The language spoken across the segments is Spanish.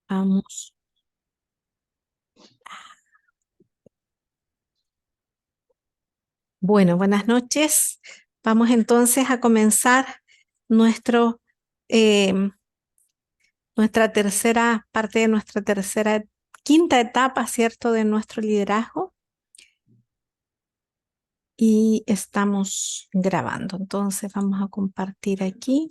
Vamos. Bueno, buenas noches. Vamos entonces a comenzar nuestro, eh, nuestra tercera parte de nuestra quinta etapa, ¿cierto?, de nuestro liderazgo. Y estamos grabando. Entonces vamos a compartir aquí.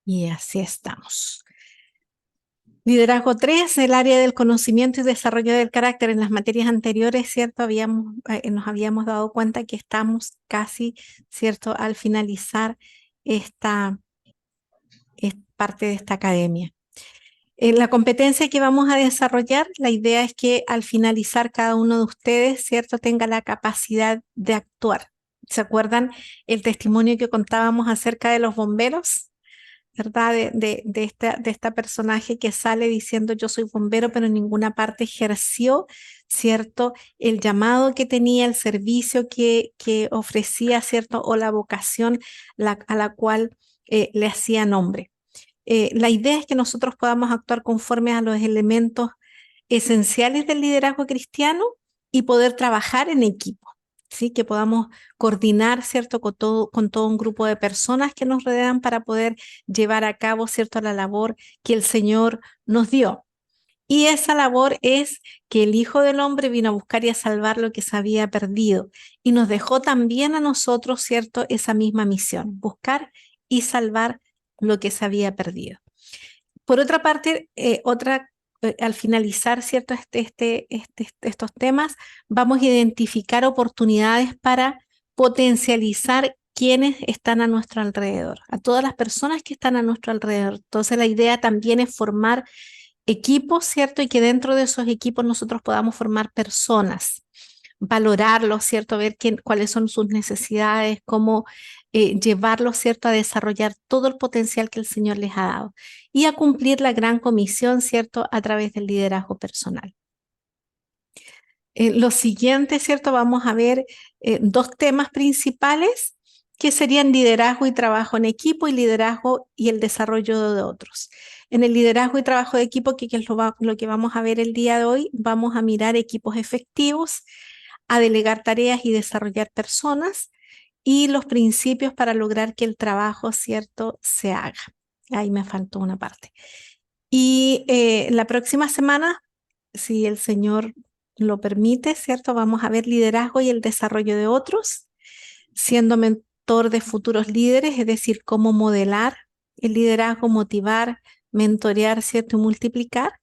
Y así estamos. Liderazgo 3, el área del conocimiento y desarrollo del carácter. En las materias anteriores, ¿cierto? Nos habíamos dado cuenta que estamos casi, ¿cierto?, al finalizar esta parte de esta academia. La competencia que vamos a desarrollar, la idea es que al finalizar cada uno de ustedes, ¿cierto?, tenga la capacidad de actuar. ¿Se acuerdan el testimonio que contábamos acerca de los bomberos? ¿Verdad? De esta personaje que sale diciendo yo soy bombero, pero en ninguna parte ejerció, ¿cierto?, el llamado que tenía, el servicio que ofrecía, ¿cierto?, o la vocación a la cual le hacía nombre. La idea es que nosotros podamos actuar conforme a los elementos esenciales del liderazgo cristiano y poder trabajar en equipo, ¿sí? Que podamos coordinar, ¿cierto?, con todo un grupo de personas que nos rodean para poder llevar a cabo, ¿cierto?, la labor que el Señor nos dio. Y esa labor es que el Hijo del Hombre vino a buscar y a salvar lo que se había perdido. Y nos dejó también a nosotros, ¿cierto?, esa misma misión, buscar y salvar lo que se había perdido. Por otra parte, al finalizar, ¿cierto?, estos temas, vamos a identificar oportunidades para potencializar quienes están a nuestro alrededor, a todas las personas que están a nuestro alrededor. Entonces, la idea también es formar equipos, ¿cierto? Y que dentro de esos equipos nosotros podamos formar personas, valorarlos, ¿cierto? Ver cuáles son sus necesidades, cómo llevarlos, ¿cierto?, a desarrollar todo el potencial que el Señor les ha dado y a cumplir la gran comisión, ¿cierto?, a través del liderazgo personal. Lo siguiente, ¿cierto? Vamos a ver dos temas principales que serían liderazgo y trabajo en equipo y liderazgo y el desarrollo de otros. En el liderazgo y trabajo de equipo, que es lo que vamos a ver el día de hoy, vamos a mirar equipos efectivos, a delegar tareas y desarrollar personas y los principios para lograr que el trabajo, ¿cierto?, se haga. Ahí me faltó una parte. Y la próxima semana, si el Señor lo permite, ¿cierto?, vamos a ver liderazgo y el desarrollo de otros, siendo mentor de futuros líderes, es decir, cómo modelar el liderazgo, motivar, mentorear, ¿cierto?, y multiplicar.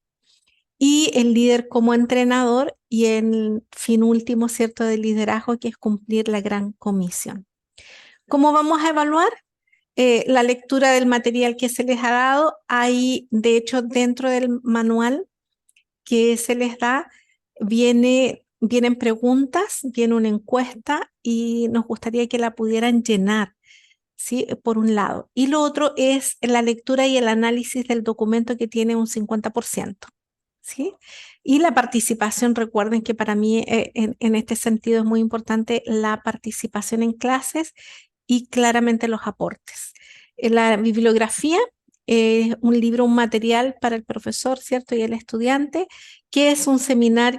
Y el líder como entrenador y el fin último, ¿cierto?, del liderazgo, que es cumplir la gran comisión. ¿Cómo vamos a evaluar? La lectura del material que se les ha dado. Hay, de hecho, dentro del manual que se les da, vienen preguntas, viene una encuesta y nos gustaría que la pudieran llenar, ¿sí?, por un lado. Y lo otro es la lectura y el análisis del documento, que tiene un 50%. ¿Sí? Y la participación, recuerden que para mí en este sentido es muy importante la participación en clases y claramente los aportes. La bibliografía es un libro, un material para el profesor, ¿cierto?, y el estudiante, que es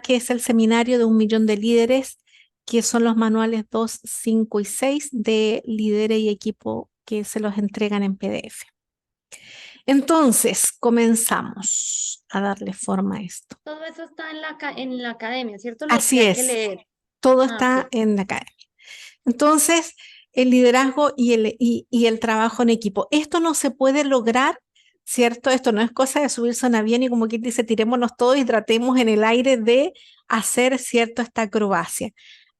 que es el seminario de 1.000.000 de líderes, que son los manuales 2, 5 y 6 de líderes y equipo, que se los entregan en PDF. Entonces, comenzamos a darle forma a esto. Todo eso está en la academia, ¿cierto? Lo que Así hay que es, leer. todo Ah, está ok. en la academia. Entonces, el liderazgo y el trabajo en equipo. Esto no se puede lograr, ¿cierto? Esto no es cosa de subirse a un avión y, como quien dice, tirémonos todos y tratemos en el aire de hacer, ¿cierto?, esta acrobacia.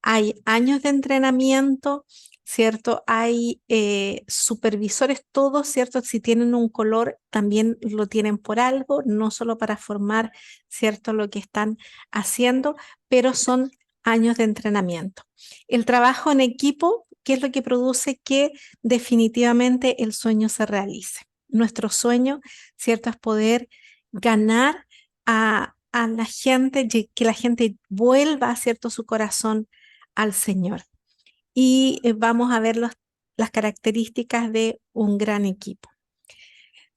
Hay años de entrenamiento, ¿cierto? Hay supervisores, todos, ¿cierto? Si tienen un color, también lo tienen por algo, no solo para formar, ¿cierto?, lo que están haciendo, pero son años de entrenamiento. El trabajo en equipo, ¿qué es lo que produce que definitivamente el sueño se realice? Nuestro sueño, ¿cierto?, es poder ganar a a la gente, que la gente vuelva, ¿cierto?, su corazón al Señor. Y vamos a ver las características de un gran equipo.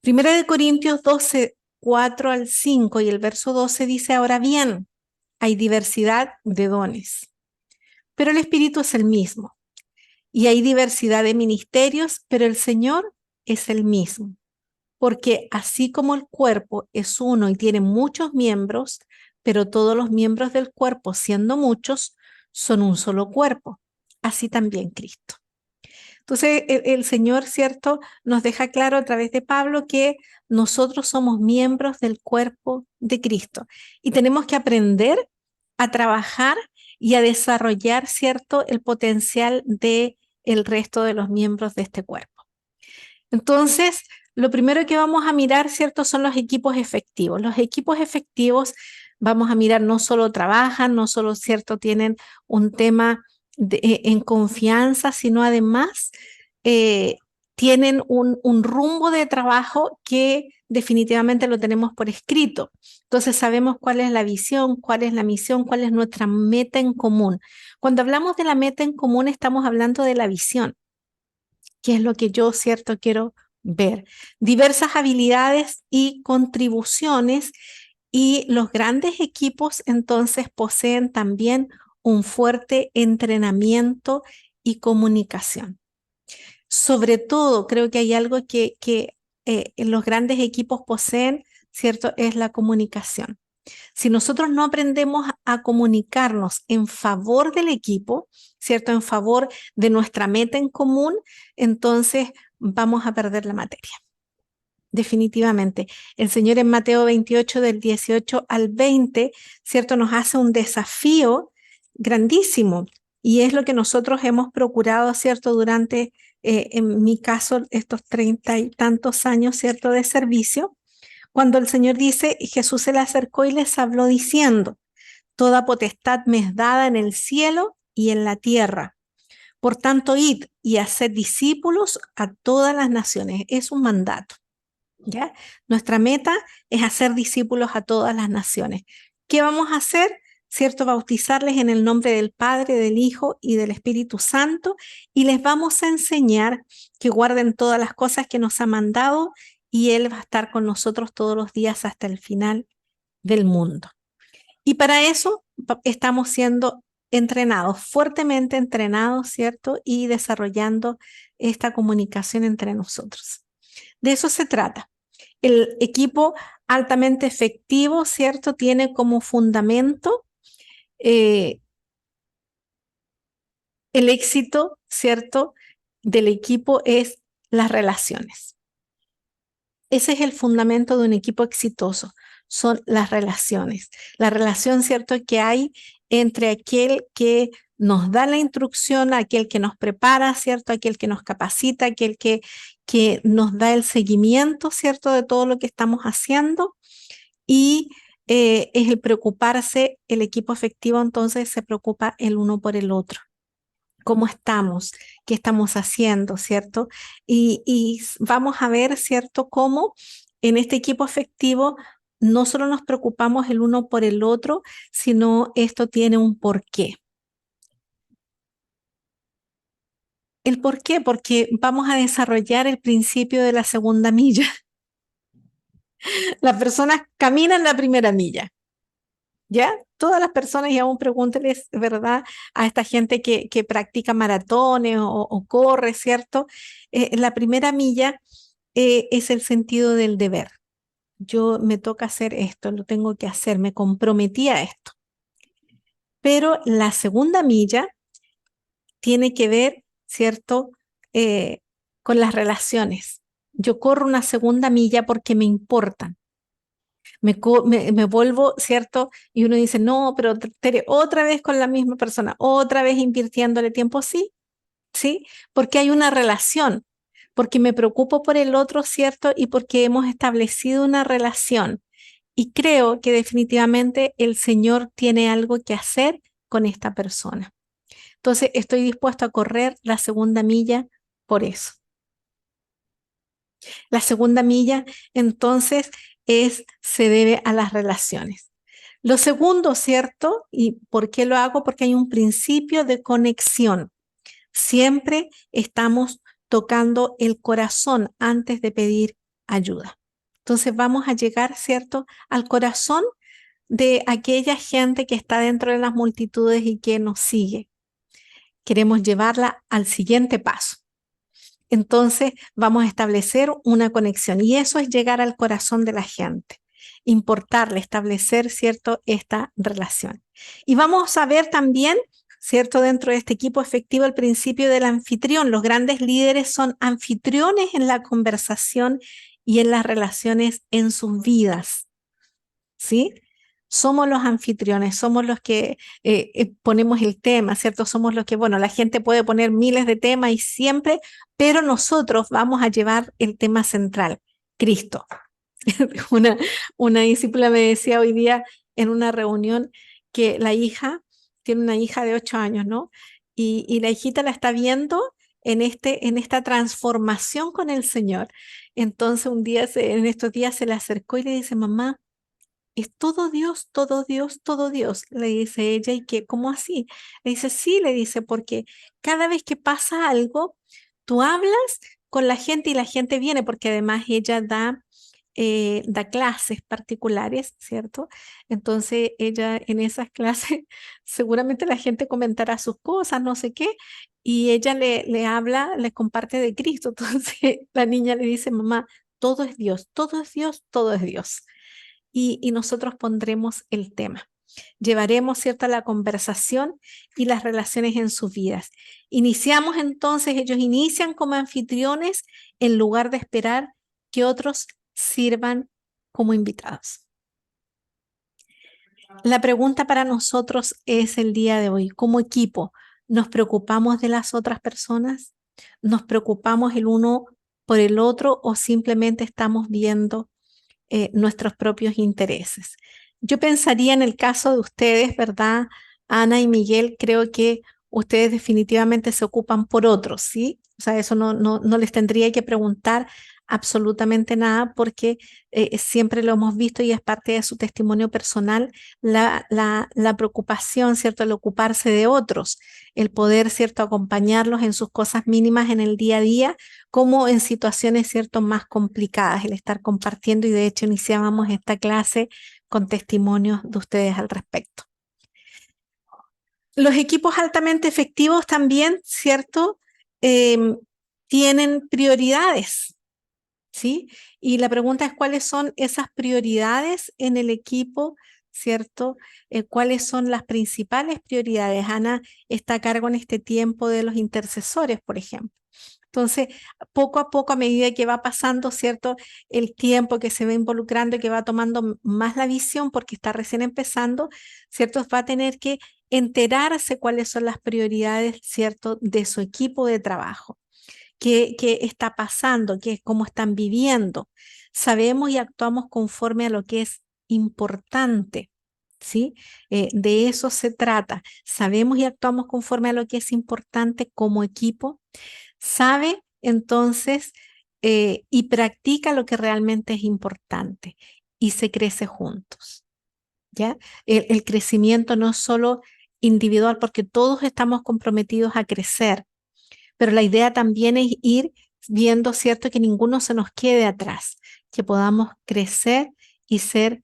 Primera de Corintios 12, 4 al 5 y el verso 12 dice: ahora bien, hay diversidad de dones, pero el Espíritu es el mismo. Y hay diversidad de ministerios, pero el Señor es el mismo. Porque así como el cuerpo es uno y tiene muchos miembros, pero todos los miembros del cuerpo, siendo muchos, son un solo cuerpo, así también Cristo. Entonces, el Señor, ¿cierto?, nos deja claro a través de Pablo que nosotros somos miembros del cuerpo de Cristo y tenemos que aprender a trabajar y a desarrollar, ¿cierto?, el potencial de el resto de los miembros de este cuerpo. Entonces, lo primero que vamos a mirar, ¿cierto?, son los equipos efectivos. Los equipos efectivos, vamos a mirar, no solo trabajan, no solo, ¿cierto?, tienen un tema en confianza, sino además tienen un rumbo de trabajo que definitivamente lo tenemos por escrito. Entonces sabemos cuál es la visión, cuál es la misión, cuál es nuestra meta en común. Cuando hablamos de la meta en común, estamos hablando de la visión, que es lo que yo, ¿cierto?, quiero ver. Diversas habilidades y contribuciones, y los grandes equipos entonces poseen también un fuerte entrenamiento y comunicación. Sobre todo, creo que hay algo que los grandes equipos poseen, ¿cierto?, es la comunicación. Si nosotros no aprendemos a comunicarnos en favor del equipo, ¿cierto?, en favor de nuestra meta en común, entonces vamos a perder la materia. Definitivamente. El Señor en Mateo 28, del 18 al 20, ¿cierto?, nos hace un desafío grandísimo, y es lo que nosotros hemos procurado, ¿cierto?, durante, en mi caso, estos 30 y tantos años, ¿cierto?, de servicio, cuando el Señor dice, y Jesús se le acercó y les habló diciendo: toda potestad me es dada en el cielo y en la tierra. Por tanto, id y haced discípulos a todas las naciones. Es un mandato, ¿ya? Nuestra meta es hacer discípulos a todas las naciones. ¿Qué vamos a hacer? ¿Cierto? Bautizarles en el nombre del Padre, del Hijo y del Espíritu Santo, y les vamos a enseñar que guarden todas las cosas que nos ha mandado, y Él va a estar con nosotros todos los días hasta el final del mundo. Y para eso estamos siendo entrenados, fuertemente entrenados, ¿cierto? Y desarrollando esta comunicación entre nosotros. De eso se trata. El equipo altamente efectivo, ¿cierto?, tiene como fundamento el éxito, ¿cierto?, del equipo es las relaciones. Ese es el fundamento de un equipo exitoso, son las relaciones. La relación, ¿cierto?, que hay entre aquel que nos da la instrucción, aquel que nos prepara, ¿cierto?, aquel que nos capacita, aquel que nos da el seguimiento, ¿cierto?, de todo lo que estamos haciendo, y es el preocuparse. El equipo efectivo entonces se preocupa el uno por el otro. ¿Cómo estamos? ¿Qué estamos haciendo? ¿Cierto? Y vamos a ver, ¿cierto?, cómo en este equipo efectivo no solo nos preocupamos el uno por el otro, sino esto tiene un porqué. ¿El por qué? Porque vamos a desarrollar el principio de la segunda milla. Las personas caminan la primera milla, ¿ya? Todas las personas, y aún pregúnteles, ¿verdad?, a esta gente que practica maratones o corre, ¿cierto? La primera milla es el sentido del deber. Yo me toca hacer esto, lo tengo que hacer, me comprometí a esto. Pero la segunda milla tiene que ver, ¿cierto?, con las relaciones. Yo corro una segunda milla porque me importan. Me vuelvo, ¿cierto? Y uno dice, no, pero Tere, otra vez con la misma persona, otra vez invirtiéndole tiempo. Sí, sí, porque hay una relación, porque me preocupo por el otro, ¿cierto? Y porque hemos establecido una relación. Y creo que definitivamente el Señor tiene algo que hacer con esta persona. Entonces, estoy dispuesto a correr la segunda milla por eso. La segunda milla, entonces, se debe a las relaciones. Lo segundo, ¿cierto? ¿Y por qué lo hago? Porque hay un principio de conexión. Siempre estamos tocando el corazón antes de pedir ayuda. Entonces vamos a llegar, ¿cierto?, al corazón de aquella gente que está dentro de las multitudes y que nos sigue. Queremos llevarla al siguiente paso. Entonces vamos a establecer una conexión y eso es llegar al corazón de la gente, importarle, establecer, ¿cierto?, esta relación. Y vamos a ver también, ¿cierto?, dentro de este equipo efectivo el principio del anfitrión. Los grandes líderes son anfitriones en la conversación y en las relaciones en sus vidas, ¿sí? Somos los anfitriones, somos los que ponemos el tema, ¿cierto? Somos los que, bueno, la gente puede poner miles de temas y siempre, pero nosotros vamos a llevar el tema central, Cristo. Una, una discípula me decía hoy día en una reunión que la hija, tiene una hija de 8 años, ¿no? Y la hijita la está viendo en esta transformación con el Señor. Entonces un día, en estos días se le acercó y le dice, mamá, es todo Dios, todo Dios, todo Dios, le dice ella, ¿y qué? ¿Cómo así? Le dice, sí, le dice, porque cada vez que pasa algo, tú hablas con la gente y la gente viene, porque además ella da clases particulares, ¿cierto? Entonces ella en esas clases, seguramente la gente comentará sus cosas, no sé qué, y ella le habla, le comparte de Cristo. Entonces la niña le dice, mamá, todo es Dios, todo es Dios, todo es Dios y nosotros pondremos el tema. Llevaremos, ¿cierto?, la conversación y las relaciones en sus vidas. Iniciamos entonces, ellos inician como anfitriones en lugar de esperar que otros sirvan como invitados. La pregunta para nosotros es el día de hoy, como equipo, ¿nos preocupamos de las otras personas? ¿Nos preocupamos el uno por el otro o simplemente estamos viendo nuestros propios intereses? Yo pensaría en el caso de ustedes, ¿verdad? Ana y Miguel, creo que ustedes definitivamente se ocupan por otros, ¿sí? O sea, eso no les tendría que preguntar absolutamente nada porque siempre lo hemos visto y es parte de su testimonio personal, la preocupación, ¿cierto? El ocuparse de otros, el poder, ¿cierto? Acompañarlos en sus cosas mínimas en el día a día como en situaciones, ¿cierto?, más complicadas, el estar compartiendo y de hecho iniciábamos esta clase con testimonios de ustedes al respecto. Los equipos altamente efectivos también, ¿cierto?, tienen prioridades, ¿sí? Y la pregunta es cuáles son esas prioridades en el equipo, ¿cierto? ¿Cuáles son las principales prioridades? Ana está a cargo en este tiempo de los intercesores, por ejemplo. Entonces, poco a poco, a medida que va pasando, ¿cierto?, el tiempo que se va involucrando y que va tomando más la visión porque está recién empezando, ¿cierto?, va a tener que enterarse cuáles son las prioridades, ¿cierto?, de su equipo de trabajo. ¿Qué está pasando? ¿Cómo están viviendo? Sabemos y actuamos conforme a lo que es importante, ¿sí? De eso se trata. Sabemos y actuamos conforme a lo que es importante como equipo. Sabe entonces y practica lo que realmente es importante y se crece juntos, ¿ya? El crecimiento no es solo individual porque todos estamos comprometidos a crecer, pero la idea también es ir viendo, ¿cierto?, que ninguno se nos quede atrás, que podamos crecer y ser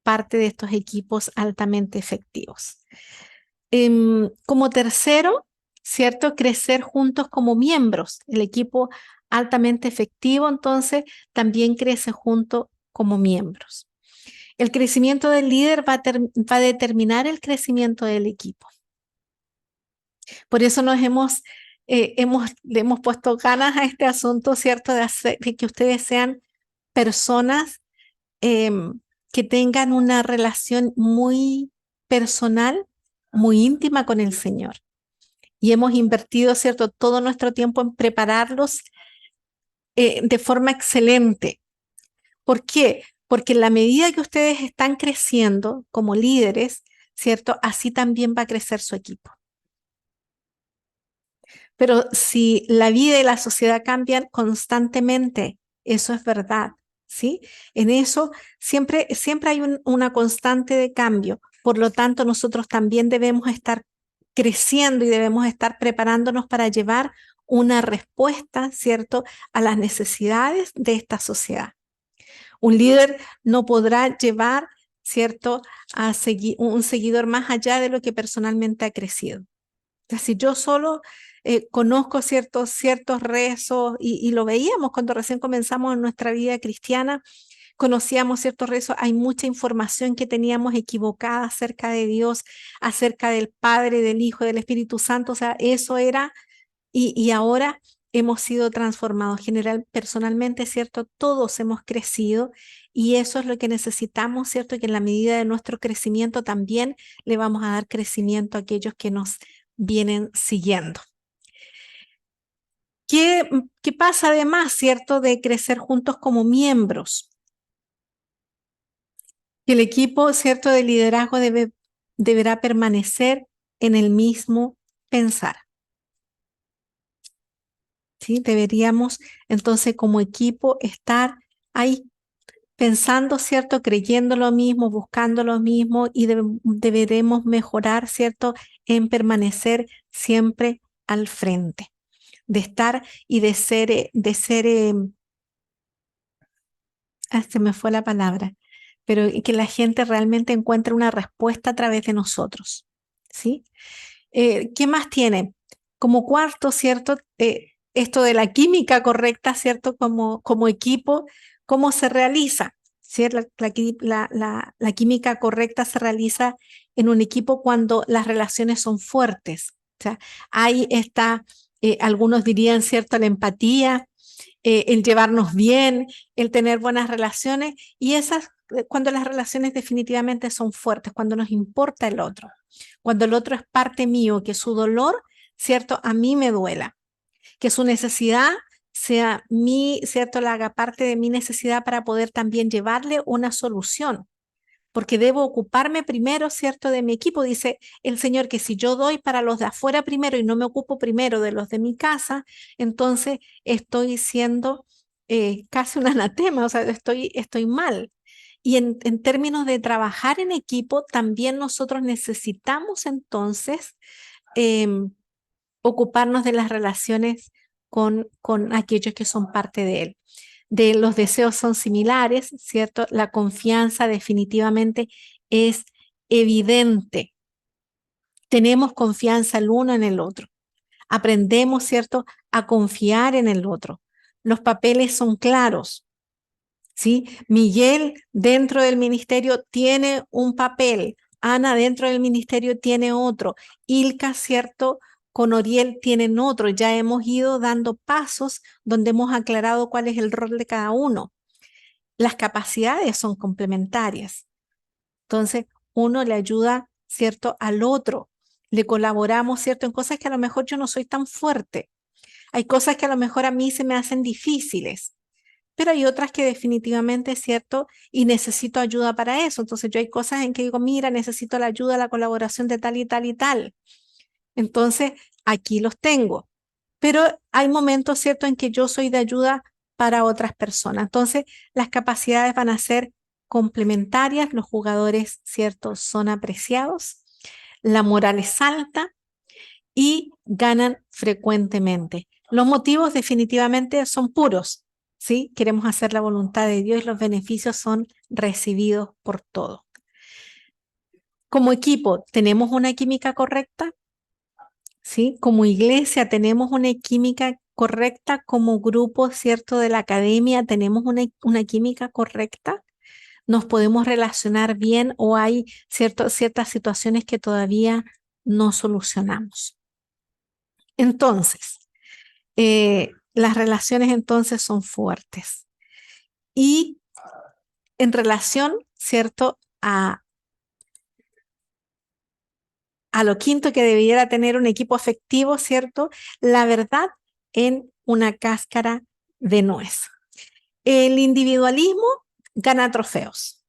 parte de estos equipos altamente efectivos. Como tercero, ¿cierto?, crecer juntos como miembros. El equipo altamente efectivo, entonces, también crece junto como miembros. El crecimiento del líder va a determinar el crecimiento del equipo. Por eso le hemos puesto ganas a este asunto, ¿cierto?, de que ustedes sean personas que tengan una relación muy personal, muy íntima con el Señor. Y hemos invertido, ¿cierto?, todo nuestro tiempo en prepararlos de forma excelente. ¿Por qué? Porque en la medida que ustedes están creciendo como líderes, ¿cierto?, así también va a crecer su equipo. Pero si la vida y la sociedad cambian constantemente, eso es verdad, ¿sí? En eso siempre hay una constante de cambio. Por lo tanto, nosotros también debemos estar creciendo y debemos estar preparándonos para llevar una respuesta, ¿cierto?, a las necesidades de esta sociedad. Un líder no podrá llevar, ¿cierto?, a un seguidor más allá de lo que personalmente ha crecido. Entonces, si yo solo conozco ciertos rezos y lo veíamos cuando recién comenzamos en nuestra vida cristiana, conocíamos ciertos rezos, hay mucha información que teníamos equivocada acerca de Dios, acerca del Padre, del Hijo, del Espíritu Santo, o sea, eso era, y ahora hemos sido transformados. Personalmente, ¿cierto? Todos hemos crecido y eso es lo que necesitamos, ¿cierto? Que en la medida de nuestro crecimiento también le vamos a dar crecimiento a aquellos que nos vienen siguiendo. ¿Qué pasa además, ¿cierto? De crecer juntos como miembros. Que el equipo, ¿cierto?, de liderazgo deberá permanecer en el mismo pensar. ¿Sí? Deberíamos entonces como equipo estar ahí pensando, ¿cierto?, creyendo lo mismo, buscando lo mismo y deberemos mejorar, ¿cierto?, en permanecer siempre al frente, de estar y de ser, se me fue la palabra, pero que la gente realmente encuentre una respuesta a través de nosotros, ¿sí? ¿Qué más tiene? Como cuarto, ¿cierto? Esto de la química correcta, ¿cierto? Como equipo, ¿cómo se realiza? ¿Sí? La química correcta se realiza en un equipo cuando las relaciones son fuertes. O sea, ahí está, algunos dirían, ¿cierto?, la empatía, el llevarnos bien, el tener buenas relaciones, y esas, cuando las relaciones definitivamente son fuertes, cuando nos importa el otro, cuando el otro es parte mío, que su dolor, ¿cierto?, a mí me duela, que su necesidad sea ¿cierto?, la haga parte de mi necesidad para poder también llevarle una solución. Porque debo ocuparme primero, ¿cierto?, de mi equipo. Dice el Señor que si yo doy para los de afuera primero y no me ocupo primero de los de mi casa, entonces estoy siendo casi un anatema, o sea, estoy mal. Y en términos de trabajar en equipo, también nosotros necesitamos entonces ocuparnos de las relaciones con aquellos que son parte de él. De los deseos son similares, ¿cierto? La confianza definitivamente es evidente. Tenemos confianza el uno en el otro. Aprendemos, ¿cierto?, a confiar en el otro. Los papeles son claros, ¿sí? Miguel dentro del ministerio tiene un papel, Ana dentro del ministerio tiene otro, Ilka, ¿cierto?, con Oriel tienen otro. Ya hemos ido dando pasos donde hemos aclarado cuál es el rol de cada uno. Las capacidades son complementarias. Entonces, uno le ayuda, ¿cierto?, al otro. Le colaboramos, ¿cierto?, en cosas que a lo mejor yo no soy tan fuerte. Hay cosas que a lo mejor a mí se me hacen difíciles, pero hay otras que definitivamente es cierto y necesito ayuda para eso. Entonces yo hay cosas en que digo, mira, necesito la ayuda, la colaboración de tal y tal y tal. Entonces aquí los tengo. Pero hay momentos, ¿cierto?, en que yo soy de ayuda para otras personas. Entonces las capacidades van a ser complementarias, los jugadores, ¿cierto?, son apreciados, la moral es alta y ganan frecuentemente. Los motivos definitivamente son puros, ¿sí? Queremos hacer la voluntad de Dios y los beneficios son recibidos por todos. Como equipo, ¿tenemos una química correcta? ¿Sí? Como iglesia, ¿tenemos una química correcta? Como grupo, ¿cierto?, de la academia, ¿tenemos una química correcta? ¿Nos podemos relacionar bien o hay ciertas situaciones que todavía no solucionamos? Entonces, las relaciones entonces son fuertes. Y en relación, ¿cierto?, a lo quinto que debiera tener un equipo efectivo, ¿cierto?, la verdad en una cáscara de nuez. El individualismo gana trofeos,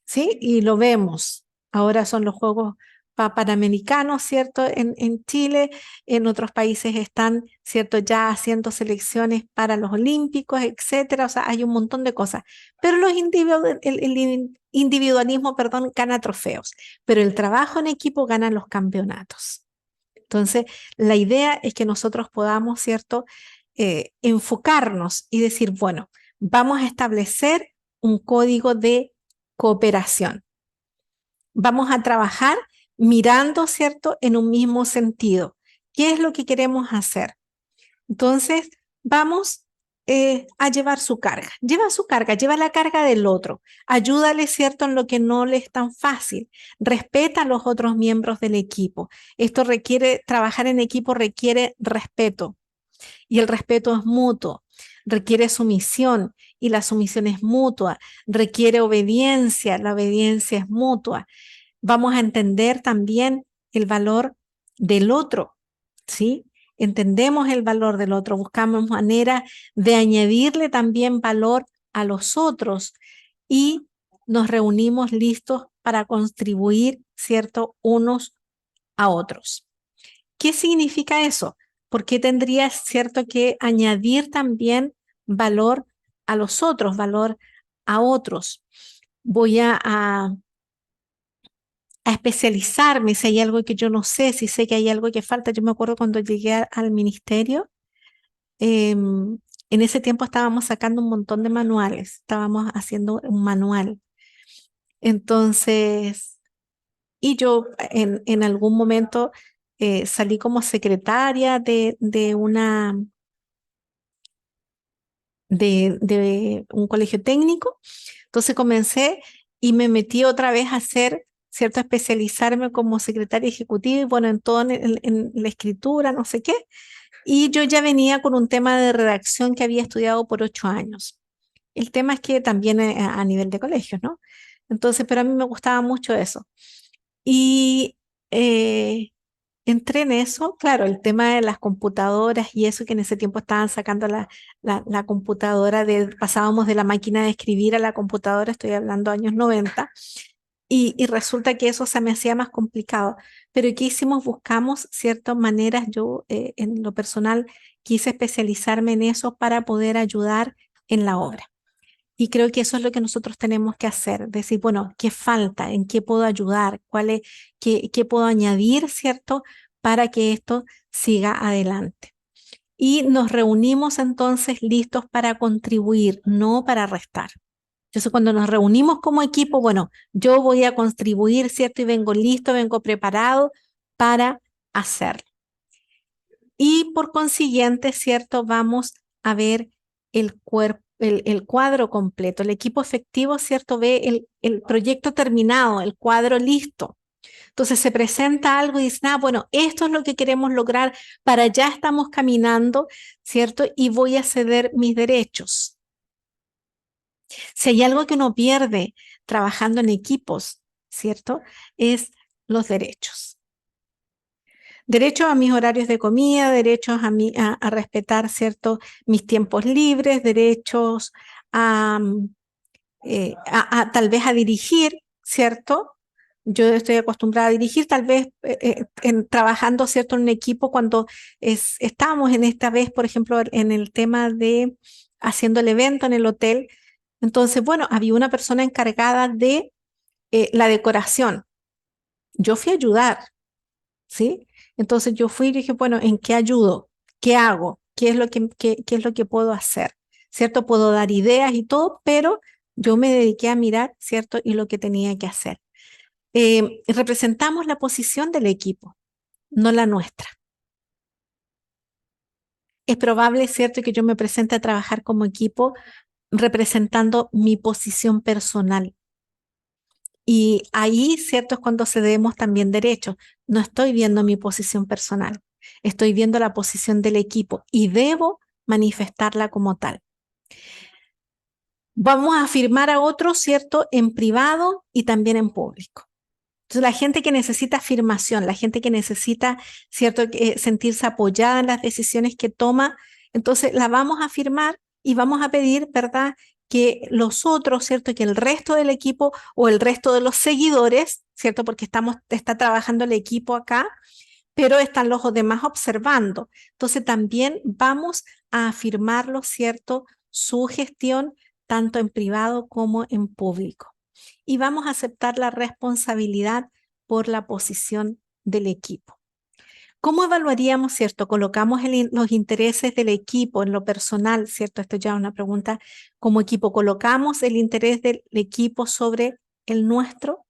¿sí? Y lo vemos. Ahora son los Juegos panamericanos, ¿cierto? En Chile, en otros países están, ¿cierto? Ya haciendo selecciones para los olímpicos, etcétera. O sea, hay un montón de cosas. Pero el individualismo, perdón, gana trofeos, pero el trabajo en equipo gana los campeonatos. Entonces, la idea es que nosotros podamos, ¿cierto? Enfocarnos y decir, bueno, vamos a establecer un código de cooperación. Vamos a trabajar mirando, ¿cierto?, en un mismo sentido. ¿Qué es lo que queremos hacer? Entonces, vamos a llevar su carga. Lleva su carga, lleva la carga del otro. Ayúdale, ¿cierto?, en lo que no le es tan fácil. Respeta a los otros miembros del equipo. Esto requiere, trabajar en equipo requiere respeto y el respeto es mutuo. Requiere sumisión y la sumisión es mutua. Requiere obediencia, la obediencia es mutua. Vamos a entender también el valor del otro, ¿sí? Entendemos el valor del otro, buscamos maneras de añadirle también valor a los otros y nos reunimos listos para contribuir, ¿cierto?, unos a otros. ¿Qué significa eso? ¿Por qué tendría, cierto, que añadir también valor a los otros, valor a otros? Voy a especializarme si hay algo que yo no sé, si sé que hay algo que falta. Yo me acuerdo cuando llegué al ministerio, en ese tiempo estábamos sacando un montón de manuales, estábamos haciendo un manual. Entonces, y yo en algún momento salí como secretaria de un colegio técnico. Entonces comencé y me metí otra vez a hacer, ¿cierto? A especializarme como secretaria ejecutiva y bueno, en todo en la escritura, no sé qué. Y yo ya venía con un tema de redacción que había estudiado por 8 años. El tema es que también a nivel de colegios, ¿no? Entonces, pero a mí me gustaba mucho eso. Y entré en eso, claro, el tema de las computadoras y eso que en ese tiempo estaban sacando la computadora, pasábamos de la máquina de escribir a la computadora, estoy hablando años 90, y resulta que eso se me hacía más complicado. Pero ¿qué hicimos? Buscamos ciertas maneras, yo en lo personal quise especializarme en eso para poder ayudar en la obra. Y creo que eso es lo que nosotros tenemos que hacer, decir, bueno, ¿qué falta? ¿En qué puedo ayudar? ¿Qué puedo añadir, cierto? Para que esto siga adelante. Y nos reunimos entonces listos para contribuir, no para restar. Entonces, cuando nos reunimos como equipo, bueno, yo voy a contribuir, ¿cierto? Y vengo listo, vengo preparado para hacerlo. Y por consiguiente, ¿cierto? Vamos a ver el cuadro completo. El equipo efectivo, ¿cierto? Ve el proyecto terminado, el cuadro listo. Entonces se presenta algo y dicen, bueno, esto es lo que queremos lograr, para allá estamos caminando, ¿cierto? Y voy a ceder mis derechos. Si hay algo que uno pierde trabajando en equipos, ¿cierto? Es los derechos. Derechos a mis horarios de comida, derechos a respetar, ¿cierto?, mis tiempos libres, derechos a, tal vez a dirigir, ¿cierto? Yo estoy acostumbrada a dirigir, tal vez trabajando, ¿cierto?, en un equipo cuando estábamos en esta vez, por ejemplo, en el tema de haciendo el evento en el hotel. Entonces, bueno, había una persona encargada de la decoración. Yo fui a ayudar, ¿sí? Entonces yo fui y dije, bueno, ¿en qué ayudo? ¿Qué hago? ¿Qué es lo qué es lo que puedo hacer? ¿Cierto? Puedo dar ideas y todo, pero yo me dediqué a mirar, ¿cierto? Y lo que tenía que hacer. Representamos la posición del equipo, no la nuestra. Es probable, ¿cierto?, que yo me presente a trabajar como equipo representando mi posición personal. Y ahí, ¿cierto?, es cuando cedemos también derechos. No estoy viendo mi posición personal, estoy viendo la posición del equipo y debo manifestarla como tal. Vamos a afirmar a otros, ¿cierto?, en privado y también en público. Entonces, la gente que necesita afirmación, la gente que necesita, ¿cierto?, sentirse apoyada en las decisiones que toma, entonces la vamos a afirmar y vamos a pedir, ¿verdad?, que los otros, ¿cierto?, que el resto del equipo o el resto de los seguidores ¿cierto? Porque está trabajando el equipo acá, pero están los demás observando. Entonces también vamos a afirmarlo, ¿cierto? Su gestión, tanto en privado como en público. Y vamos a aceptar la responsabilidad por la posición del equipo. ¿Cómo evaluaríamos, cierto? Colocamos los intereses del equipo en lo personal, ¿cierto? Esto ya es una pregunta como equipo. ¿Colocamos el interés del equipo sobre el nuestro?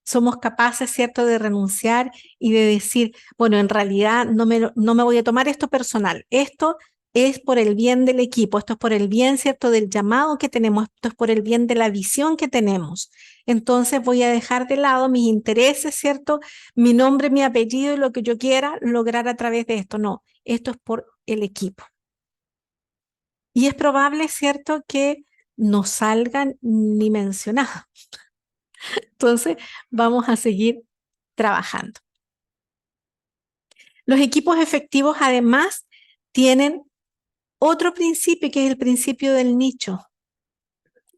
¿Somos capaces, cierto, de renunciar y de decir, bueno, en realidad no me voy a tomar esto personal, esto es por el bien del equipo, esto es por el bien, cierto, del llamado que tenemos, esto es por el bien de la visión que tenemos? Entonces voy a dejar de lado mis intereses, cierto, mi nombre, mi apellido y lo que yo quiera lograr a través de esto. No, esto es por el equipo. Y es probable, cierto, que no salgan ni mencionados. Entonces, vamos a seguir trabajando. Los equipos efectivos además tienen otro principio que es el principio del nicho,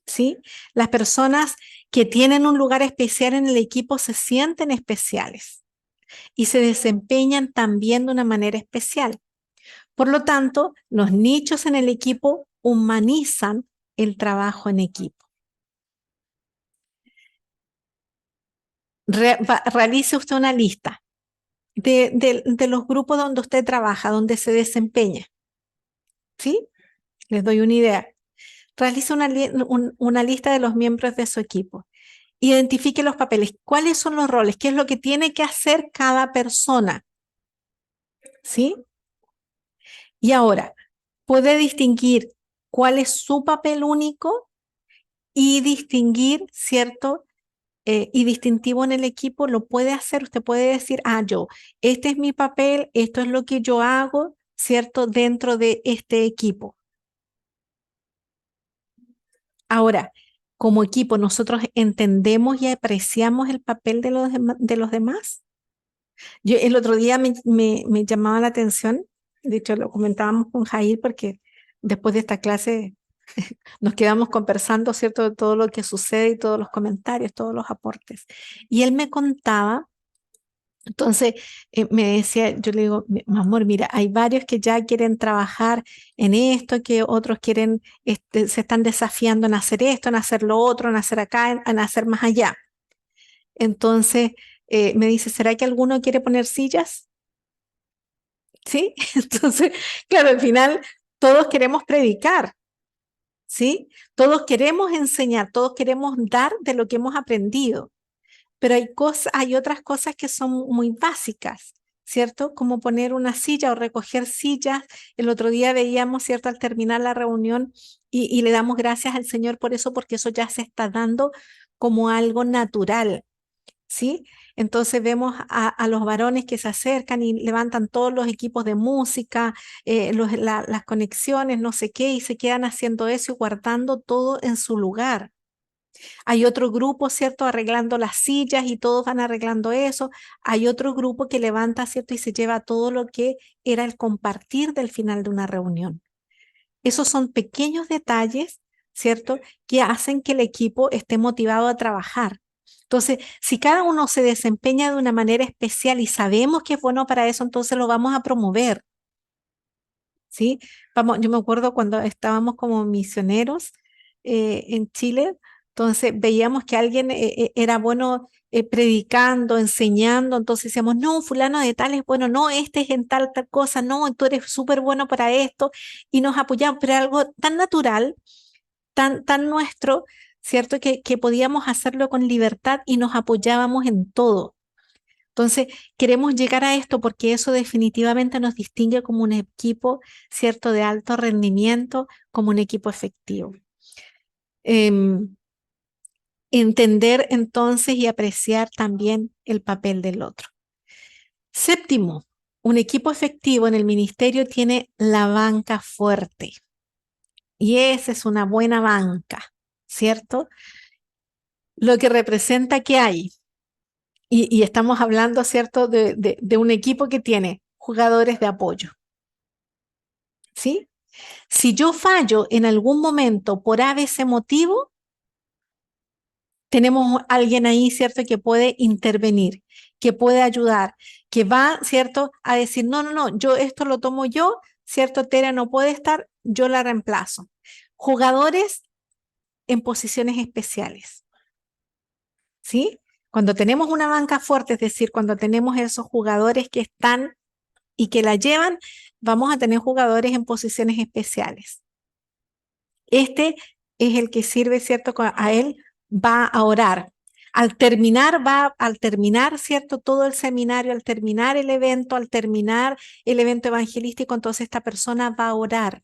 ¿sí? Las personas que tienen un lugar especial en el equipo se sienten especiales y se desempeñan también de una manera especial. Por lo tanto, los nichos en el equipo humanizan el trabajo en equipo. Realice usted una lista de los grupos donde usted trabaja, donde se desempeña, ¿sí? Les doy una idea. Realice una lista de los miembros de su equipo. Identifique los papeles. ¿Cuáles son los roles? ¿Qué es lo que tiene que hacer cada persona? ¿Sí? Y ahora, puede distinguir cuál es su papel único y distinguir, ¿cierto? Y distintivo en el equipo, lo puede hacer. Usted puede decir, este es mi papel, esto es lo que yo hago, ¿cierto? Dentro de este equipo. Ahora, como equipo, nosotros entendemos y apreciamos el papel de los demás. Yo el otro día me llamaba la atención, de hecho lo comentábamos con Jair porque después de esta clase nos quedamos conversando, ¿cierto?, de todo lo que sucede y todos los comentarios, todos los aportes. Y él me contaba, entonces me decía, yo le digo, mi amor, mira, hay varios que ya quieren trabajar en esto, que otros quieren, se están desafiando en hacer esto, en hacer lo otro, en hacer acá, en hacer más allá. Entonces me dice, ¿será que alguno quiere poner sillas? ¿Sí? Entonces, claro, al final todos queremos predicar, ¿sí? Todos queremos enseñar, todos queremos dar de lo que hemos aprendido. Pero hay otras cosas que son muy básicas, ¿cierto? Como poner una silla o recoger sillas. El otro día veíamos, ¿cierto?, al terminar la reunión y le damos gracias al Señor por eso, porque eso ya se está dando como algo natural, ¿sí? Entonces vemos a los varones que se acercan y levantan todos los equipos de música, las conexiones, no sé qué, y se quedan haciendo eso y guardando todo en su lugar. Hay otro grupo, ¿cierto?, arreglando las sillas y todos van arreglando eso. Hay otro grupo que levanta, ¿cierto?, y se lleva todo lo que era el compartir del final de una reunión. Esos son pequeños detalles, ¿cierto?, que hacen que el equipo esté motivado a trabajar. Entonces, si cada uno se desempeña de una manera especial y sabemos que es bueno para eso, entonces lo vamos a promover, ¿sí? Yo me acuerdo cuando estábamos como misioneros en Chile, entonces veíamos que alguien era bueno predicando, enseñando, entonces decíamos, no, fulano de tal es bueno, no, este es en tal cosa, no, tú eres súper bueno para esto, y nos apoyamos, pero era algo tan natural, tan nuestro, ¿cierto? Que podíamos hacerlo con libertad y nos apoyábamos en todo. Entonces, queremos llegar a esto porque eso definitivamente nos distingue como un equipo, ¿cierto?, de alto rendimiento, como un equipo efectivo. Entender entonces y apreciar también el papel del otro. Séptimo, un equipo efectivo en el ministerio tiene la banca fuerte. Y esa es una buena banca, ¿cierto? Lo que representa que hay. Y estamos hablando, ¿cierto?, de un equipo que tiene jugadores de apoyo, ¿sí? Si yo fallo en algún momento por ABC motivo, tenemos alguien ahí, ¿cierto?, que puede intervenir, que puede ayudar, que va, ¿cierto?, a decir, no, no, no, yo esto lo tomo yo, ¿cierto? Tere no puede estar, yo la reemplazo. Jugadores en posiciones especiales, ¿sí? Cuando tenemos una banca fuerte, es decir, cuando tenemos esos jugadores que están y que la llevan, vamos a tener jugadores en posiciones especiales. Este es el que sirve, ¿cierto? A él va a orar. Al terminar, ¿cierto? Todo el seminario, al terminar el evento evangelístico, entonces esta persona va a orar.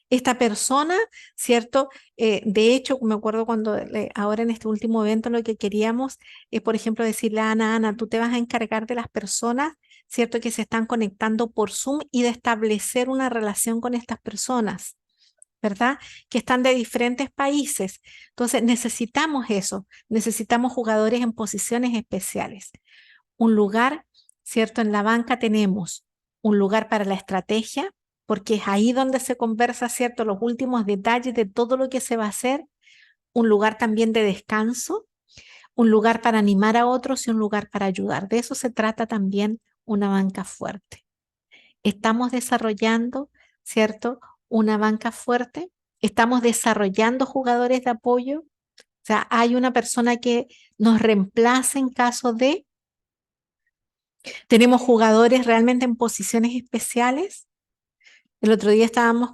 Esta persona, ¿cierto? De hecho, me acuerdo cuando ahora en este último evento lo que queríamos es, por ejemplo, decirle a Ana, Ana, tú te vas a encargar de las personas, ¿cierto? Que se están conectando por Zoom y de establecer una relación con estas personas. ¿Verdad? Que están de diferentes países. Entonces necesitamos eso, necesitamos jugadores en posiciones especiales. Un lugar, ¿cierto? En la banca tenemos un lugar para la estrategia, porque es ahí donde se conversa, ¿cierto? Los últimos detalles de todo lo que se va a hacer. Un lugar también de descanso, un lugar para animar a otros y un lugar para ayudar. De eso se trata también una banca fuerte. Estamos desarrollando, ¿cierto? Una banca fuerte. Estamos desarrollando jugadores de apoyo. O sea, hay una persona que nos reemplace en caso de. Tenemos jugadores realmente en posiciones especiales. El otro día estábamos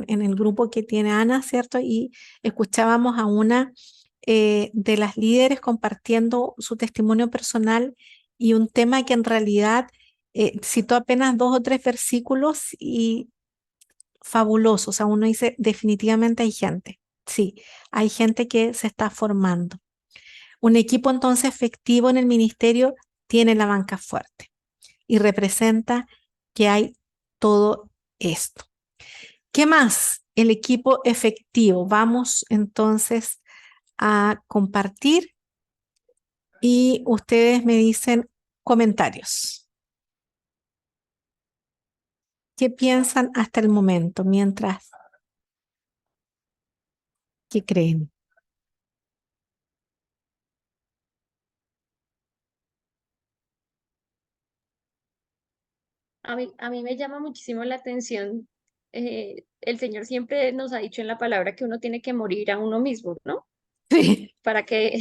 en el grupo que tiene Ana, ¿cierto? Y escuchábamos a una de las líderes compartiendo su testimonio personal y un tema que en realidad citó apenas 2 o 3 versículos y fabuloso. O sea, uno dice, definitivamente hay gente. Sí, hay gente que se está formando. Un equipo entonces efectivo en el ministerio tiene la banca fuerte y representa que hay todo esto. ¿Qué más? El equipo efectivo. Vamos entonces a compartir y ustedes me dicen comentarios. ¿Qué piensan hasta el momento? Mientras, ¿qué creen? A mí me llama muchísimo la atención. El Señor siempre nos ha dicho en la palabra que uno tiene que morir a uno mismo, ¿no? Sí. Para que,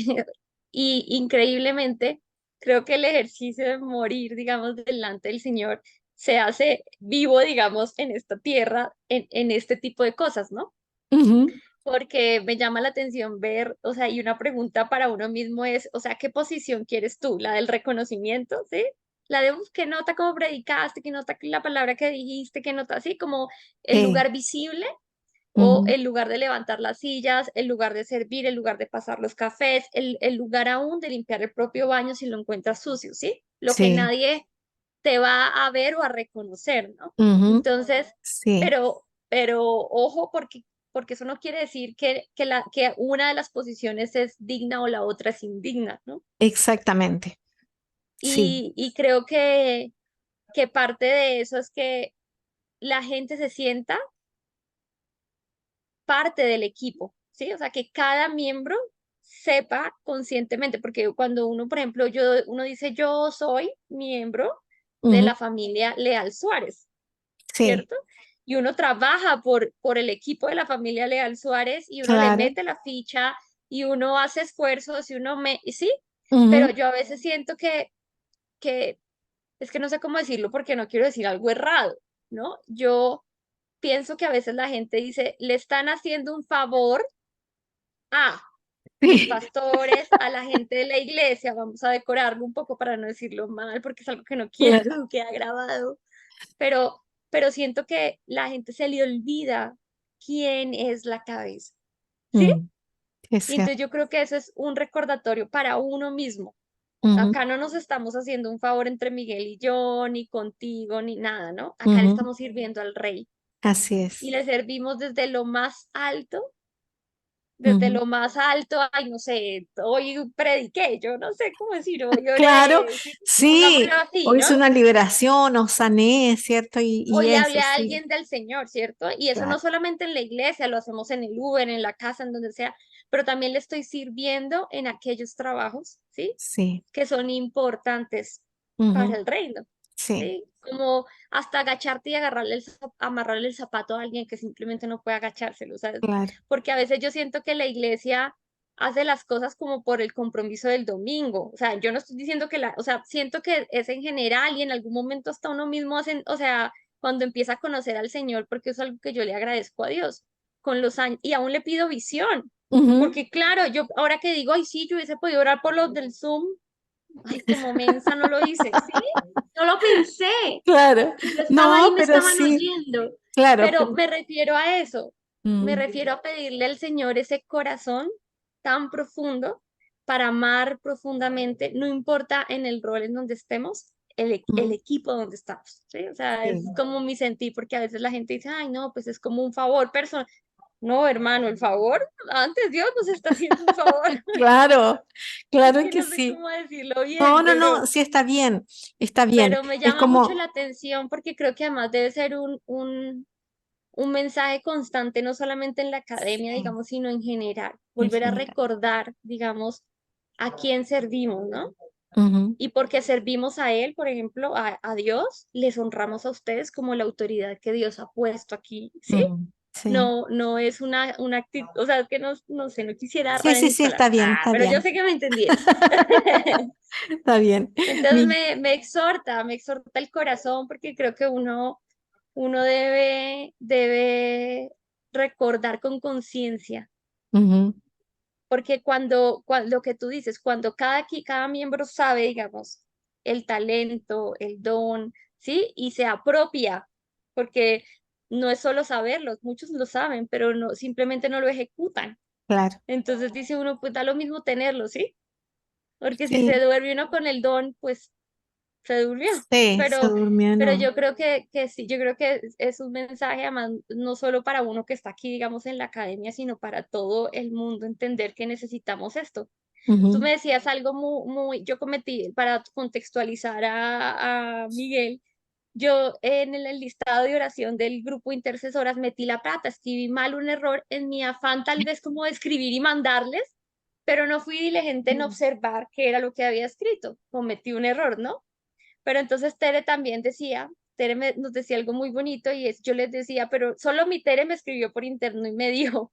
y increíblemente, creo que el ejercicio de morir, digamos, delante del Señor se hace vivo, digamos, en esta tierra, en este tipo de cosas, ¿no? Ujú. Porque me llama la atención ver, o sea, y una pregunta para uno mismo es, o sea, ¿qué posición quieres tú? ¿La del reconocimiento, sí? La de, "Uf, qué nota como predicaste, qué nota la palabra que dijiste, qué nota así, como el Sí. lugar visible o Ujú. el lugar de levantar las sillas, el lugar de servir, el lugar de pasar los cafés, el lugar aún de limpiar el propio baño si lo encuentras sucio, ¿sí? Lo que Sí. nadie te va a ver o a reconocer, ¿no? Ujú. Entonces, Sí, pero ojo, porque eso no quiere decir que una de las posiciones es digna o la otra es indigna, ¿no? exactamente. Sí. Y creo que parte de eso es que la gente se sienta parte del equipo, ¿sí? O sea, que cada miembro sepa conscientemente, porque cuando uno, por ejemplo, uno dice yo soy miembro de Ujú. la familia Leal Suárez, Sí, ¿cierto? Y uno trabaja por el equipo de la familia Leal Suárez y uno le claro. mete la ficha y uno hace esfuerzos y sí, pero Ujú. yo a veces siento que es que no sé cómo decirlo porque no quiero decir algo errado, ¿no? Yo pienso que a veces la gente dice, le están haciendo un favor a los Sí, pastores, a la gente de la iglesia, vamos a decorarlo un poco para no decirlo mal, porque es algo que no quiero claro. que quede grabado, pero siento que la gente se le olvida quién es la cabeza, ¿sí? Mm, es Y cierto. entonces yo creo que eso es un recordatorio para uno mismo. Ujú. Acá no nos estamos haciendo un favor entre Miguel y yo, ni contigo, ni nada, ¿no? Acá le Ujú. estamos sirviendo al rey Así y es. le servimos desde lo más alto desde lo más alto, ay, no sé, hoy prediqué, yo no sé cómo decir, hoy Claro, oré, sí, pongámoslo sí, así, o ¿no? hice una liberación o sané, ¿cierto? O Y le hablé eso, a sí, alguien del Señor, ¿cierto? Y eso no claro, solamente en la iglesia, lo hacemos en el Uber, en la casa, en donde sea, pero también le estoy sirviendo en aquellos trabajos, ¿sí? sí, Que son importantes para ujú, el reino, sí, ¿sí? Como hasta agacharte y amarrarle el zapato a alguien que simplemente no puede agachárselo, ¿sabes? claro, Porque a veces yo siento que la iglesia hace las cosas como por el compromiso del domingo. O sea, yo no estoy diciendo que o sea, siento que es en general y en algún momento hasta uno mismo hacen, o sea, cuando empieza a conocer al Señor, porque es algo que yo le agradezco a Dios con los años y aún le pido visión. ujú, Porque claro, yo ahora que digo, ay, sí, yo hubiese podido orar por los del Zoom, ay, como mensa no lo hice, ¿sí? No lo pensé. claro, Y yo estaba ahí, no, me pero estaban sí, oyendo. claro, Pero pero, me refiero a eso, me mm, refiero a pedirle al Señor ese corazón tan profundo para amar profundamente, no importa en el rol en donde estemos, el mm, equipo donde estamos, ¿sí? O sea, es sí. como mi sentir, porque a veces la gente dice, ay, no, pues es como un favor personal. No, hermano, el favor, antes Dios nos está haciendo un favor. Claro, Es claro que que no sé sí. cómo decirlo No, bien, no, no, sí está bien. pero me Es llama mucho como, la atención porque creo que además debe ser un mensaje constante, no solamente en la academia, sí, digamos, sino en general. en Volver a general. recordar, digamos, a quién servimos, ¿no? Ujú, Y porque servimos a Él, por ejemplo, a Dios, les honramos a ustedes como la autoridad que Dios ha puesto aquí, ¿sí? ujú, sí. No, no es una actitud, o sea, es que no, no sé, no quisiera Sí, errar en sí, mis sí, palabras, está pero yo bien, sé que me entendieron. está bien. Entonces Mi, me exhorta el corazón porque creo que uno debe recordar con conciencia, ujú, porque cuando lo que tú dices, cuando cada miembro sabe, digamos, el talento, el don, ¿sí? Y se apropia, porque no es solo saberlo, muchos lo saben, pero no, simplemente no lo ejecutan. claro. Entonces dice uno, pues da lo mismo tenerlo, ¿sí? Porque si se Sí, duerme uno con el don, pues se durmió. sí, se Pero, durmió, pero no. yo creo que sí, yo creo que es un mensaje, además, no solo para uno que está aquí, digamos, en la academia, sino para todo el mundo entender que necesitamos esto. Tú Ujú, me decías algo yo cometí, para contextualizar a Miguel, yo en el listado de oración del grupo Intercesoras metí la pata, escribí mal un error en mi afán tal vez como de escribir y mandarles, pero no fui diligente en observar qué era lo que había escrito. Cometí un error, ¿no? Pero entonces Tere también decía, nos decía algo muy bonito y es, yo les decía, pero solo mi Tere me escribió por interno y me dijo,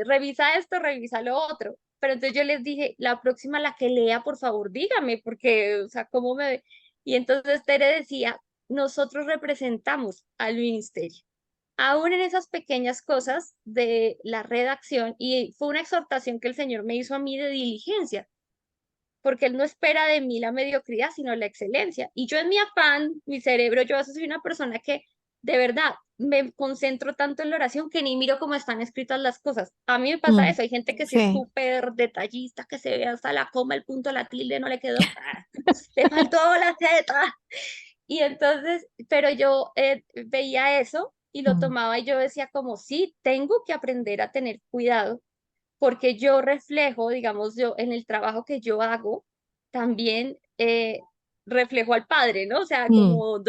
revisa esto, revisa lo otro. Pero entonces yo les dije, la próxima la que lea, por favor, dígame, porque, o sea, ¿cómo me ve? Y entonces Tere decía, nosotros representamos al ministerio. Aún en esas pequeñas cosas de la redacción, y fue una exhortación que el Señor me hizo a mí de diligencia, porque Él no espera de mí la mediocridad, sino la excelencia. Y yo en mi afán, mi cerebro, yo a veces soy una persona que de verdad me concentro tanto en la oración que ni miro cómo están escritas las cosas. A mí me pasa mm, eso, hay gente que sí es sí. súper detallista, que se ve hasta la coma, el punto, la tilde, no le quedó, le faltó la Z. Y entonces, pero yo veía eso y lo Mm, tomaba y yo decía como, sí, tengo que aprender a tener cuidado porque yo reflejo, digamos, yo en el trabajo que yo hago, también reflejo al Padre, ¿no? O sea, mm, como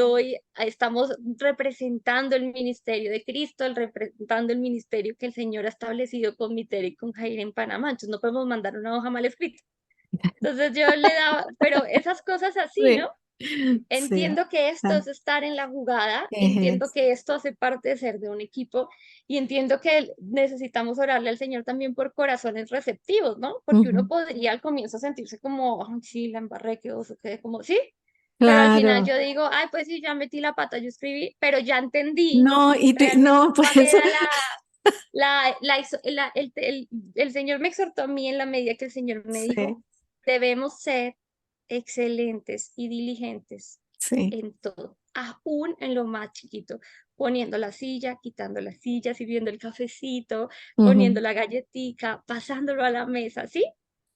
estamos representando el ministerio de Cristo, representando el ministerio que el Señor ha establecido con Mitere y con Jair en Panamá, entonces no podemos mandar una hoja mal escrita. Entonces yo le daba, pero esas cosas así, ¿no? sí, sí. Entiendo que esto Ah, es estar en la jugada, entiendo es, que esto hace parte de ser de un equipo y entiendo que necesitamos orarle al Señor también por corazones receptivos, ¿no? Porque uno ujú, podría al comienzo sentirse como, ay, sí, la embarré, que oso, que como, sí, pero al final claro. yo digo, ay, pues sí, ya metí la pata, yo escribí, pero ya entendí No, realmente no, cuál pues eso. era el Señor me exhortó a mí en la medida que el Señor me dijo, Sí, debemos ser excelentes y diligentes sí. en todo, aún en lo más chiquito, poniendo la silla, quitando la silla, sirviendo el cafecito, poniendo Ujú, la galletica, pasándolo a la mesa, ¿sí?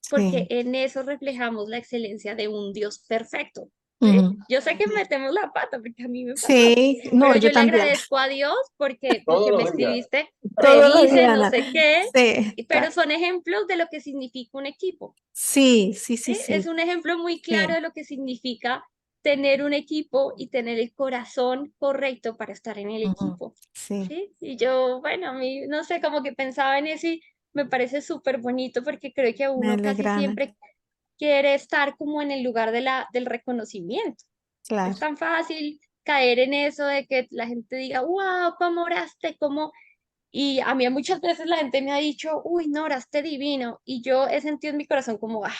Porque sí. en eso reflejamos la excelencia de un Dios perfecto. ¿sí? Ujú. Yo sé que metemos la pata porque a mí me pasó, Sí, no, pero yo yo le también. agradezco a Dios porque Todos me los días. escribiste, Todos los revise, días, no Ana. sé qué, Sí, pero son ejemplos de lo que significa un equipo. sí, sí, sí, ¿Sí? Es sí, un ejemplo muy claro sí. de lo que significa tener un equipo y tener el corazón correcto para estar en el Ujú. equipo. Sí, ¿Sí? Y yo, bueno, a mí, no sé, como que pensaba en eso y me parece súper bonito porque creo que me uno casi alegra, Ana. siempre quiere estar como en el lugar de del reconocimiento. Es Claro. tan fácil caer en eso de que la gente diga, wow, ¿cómo oraste? ¿Cómo? Y a mí muchas veces la gente me ha dicho, uy, no, oraste divino. Y yo he sentido en mi corazón como, ay.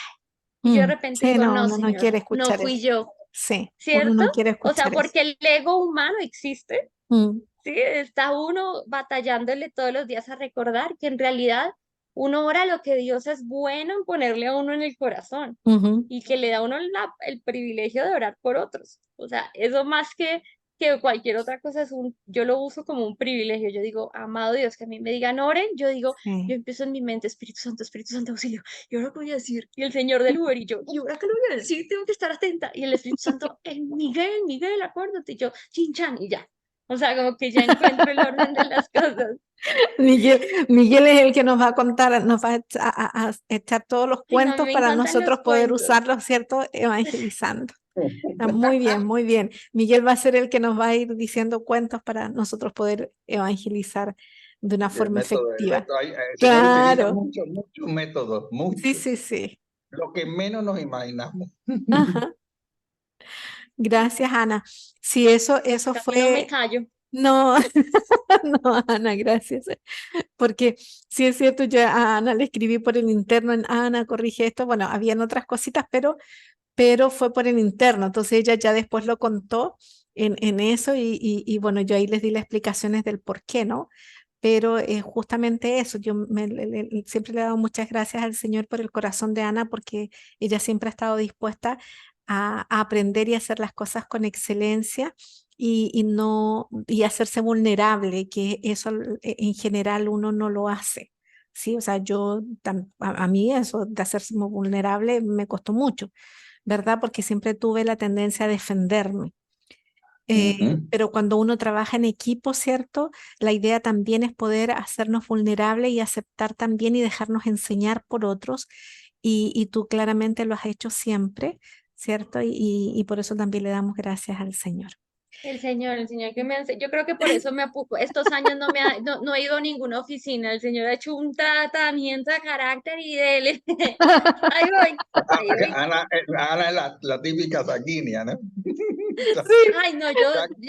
Y yo de repente Sí, digo, no, no, uno no Señor, quiere no escuchar fui eso. yo, Sí, uno ¿cierto? no quiere O sea, escuchar eso. porque el ego humano existe, Mm, ¿sí? Está uno batallándole todos los días a recordar que en realidad uno ora lo que Dios es bueno en ponerle a uno en el corazón ujú. y que le da a uno el privilegio de orar por otros. O sea, eso más que cualquier otra cosa es yo lo uso como un privilegio. Yo digo, amado Dios, que a mí me digan oren, yo digo, yo Sí. empiezo en mi mente, Espíritu Santo, auxilio. ¿Y ahora qué voy a decir? Y el Señor del Uber y yo, ¿y ahora qué le voy a decir? Tengo que estar atenta. Y el Espíritu Santo, Miguel, Miguel, acuérdate. Y yo, chin chan, y ya. O sea, como que ya encuentro el orden de las cosas. Miguel es el que nos va a contar, nos va a echar todos los Ay, no, a mí cuentos me para encantan los nosotros poder cuentos. usarlos, ¿cierto? Evangelizando. Ah, muy bien, muy bien. Miguel va a ser el que nos va a ir diciendo cuentos para nosotros poder evangelizar de una El forma método, efectiva. el Señor utiliza Claro, muchos métodos, sí, muchos. sí, sí. Lo que menos nos imaginamos. Ajá. Gracias, Ana. Sí, eso Que a mí no me fue. callo. No, no, Ana, gracias. Porque sí es cierto, yo a Ana le escribí por el interno en Ana, corrige esto. Bueno, habían otras cositas, pero fue por el interno. Entonces ella ya después lo contó en eso y bueno, yo ahí les di las explicaciones del por qué, ¿no? Pero justamente eso, yo siempre le he dado muchas gracias al Señor por el corazón de Ana porque ella siempre ha estado dispuesta a aprender y hacer las cosas con excelencia y no y hacerse vulnerable, que eso en general uno no lo hace. Sí, o sea, a mí eso de hacerse vulnerable me costó mucho, ¿verdad? Porque siempre tuve la tendencia a defenderme. Ujú. Pero cuando uno trabaja en equipo, ¿cierto? La idea también es poder hacernos vulnerables y aceptar también y dejarnos enseñar por otros. Y tú claramente lo has hecho siempre, ¿cierto? Y por eso también le damos gracias al Señor. El Señor que me hace, yo creo que por eso me apuco. Estos años no he ido a ninguna oficina. El Señor ha hecho un tratamiento de carácter y de ahí voy, ahí voy. Ana, Ana es la típica sanguínea, ¿no? Sí, Ay, no,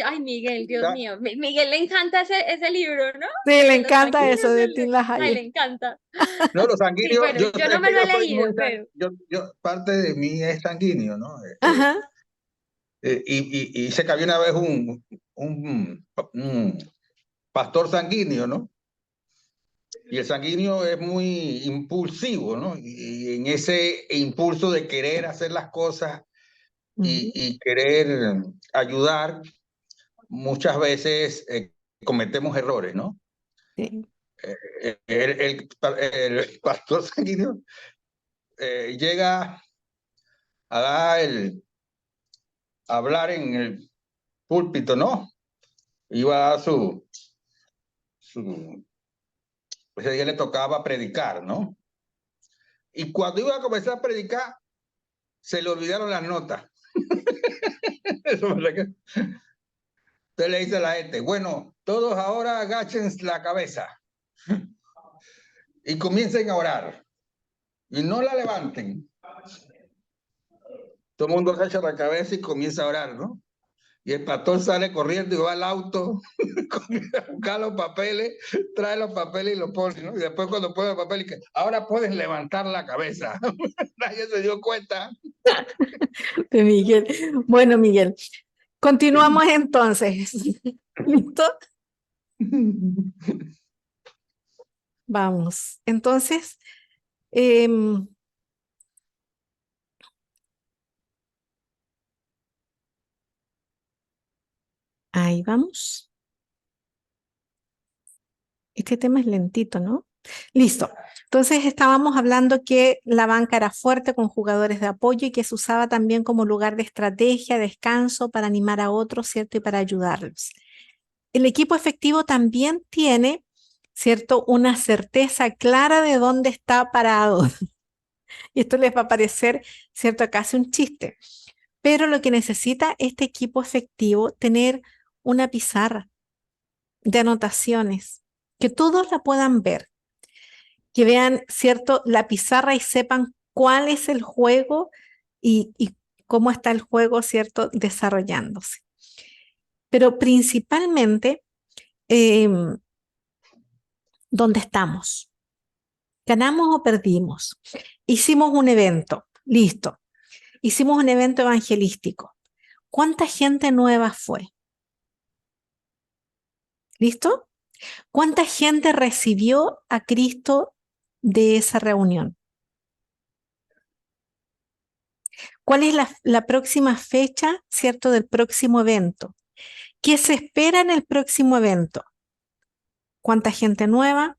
ay, Miguel, Dios Ya- mío. Miguel le encanta ese libro, ¿no? sí, El le de los encanta eso sanguíneos. de Tim Ay, le LaHaye. encanta. No, los Sí, sanguíneos, bueno, yo no es me que lo yo he soy muy, leído, pero parte de mí es sanguíneo, ¿no? Ajá. Y sé que había una vez un pastor sanguíneo, ¿no? Y el sanguíneo es muy impulsivo, ¿no? Y en ese impulso de querer hacer las cosas Ujú, y querer ayudar, muchas veces cometemos errores, ¿no? sí. El pastor sanguíneo llega a dar a hablar en el púlpito, ¿no? Iba a dar su, ese día le tocaba predicar, ¿no? Y cuando iba a comenzar a predicar, se le olvidaron las notas. Eso me recuerda. Entonces le dice a la gente, bueno, todos ahora agachen la cabeza y comiencen a orar y no la levanten. Todo el mundo agacha la cabeza y comienza a orar, ¿no? Y el pastor sale corriendo y va al auto, comienza a buscar los papeles, trae los papeles y los pone, ¿no? Y después cuando pone el papel, y que ahora pueden levantar la cabeza. Nadie se dio cuenta. De Miguel. Bueno, Miguel, continuamos entonces. ¿Listo? Vamos. Entonces, em, ahí vamos. Este tema es lentito, ¿no? Listo. Entonces estábamos hablando que la banca era fuerte con jugadores de apoyo y que se usaba también como lugar de estrategia, descanso, para animar a otros, ¿cierto? Y para ayudarlos. El equipo efectivo también tiene, ¿cierto? Una certeza clara de dónde está parado. Y esto les va a parecer, ¿cierto? Casi un chiste. Pero lo que necesita este equipo efectivo, tener una pizarra de anotaciones, que todos la puedan ver, que vean, ¿cierto? La pizarra y sepan cuál es el juego y cómo está el juego, ¿cierto? Desarrollándose. Pero principalmente, ¿dónde estamos? ¿Ganamos o perdimos? Hicimos un evento, listo. Hicimos un evento evangelístico. ¿Cuánta gente nueva fue? ¿Listo? ¿Cuánta gente recibió a Cristo de esa reunión? ¿Cuál es la próxima fecha, cierto, del próximo evento? ¿Qué se espera en el próximo evento? ¿Cuánta gente nueva?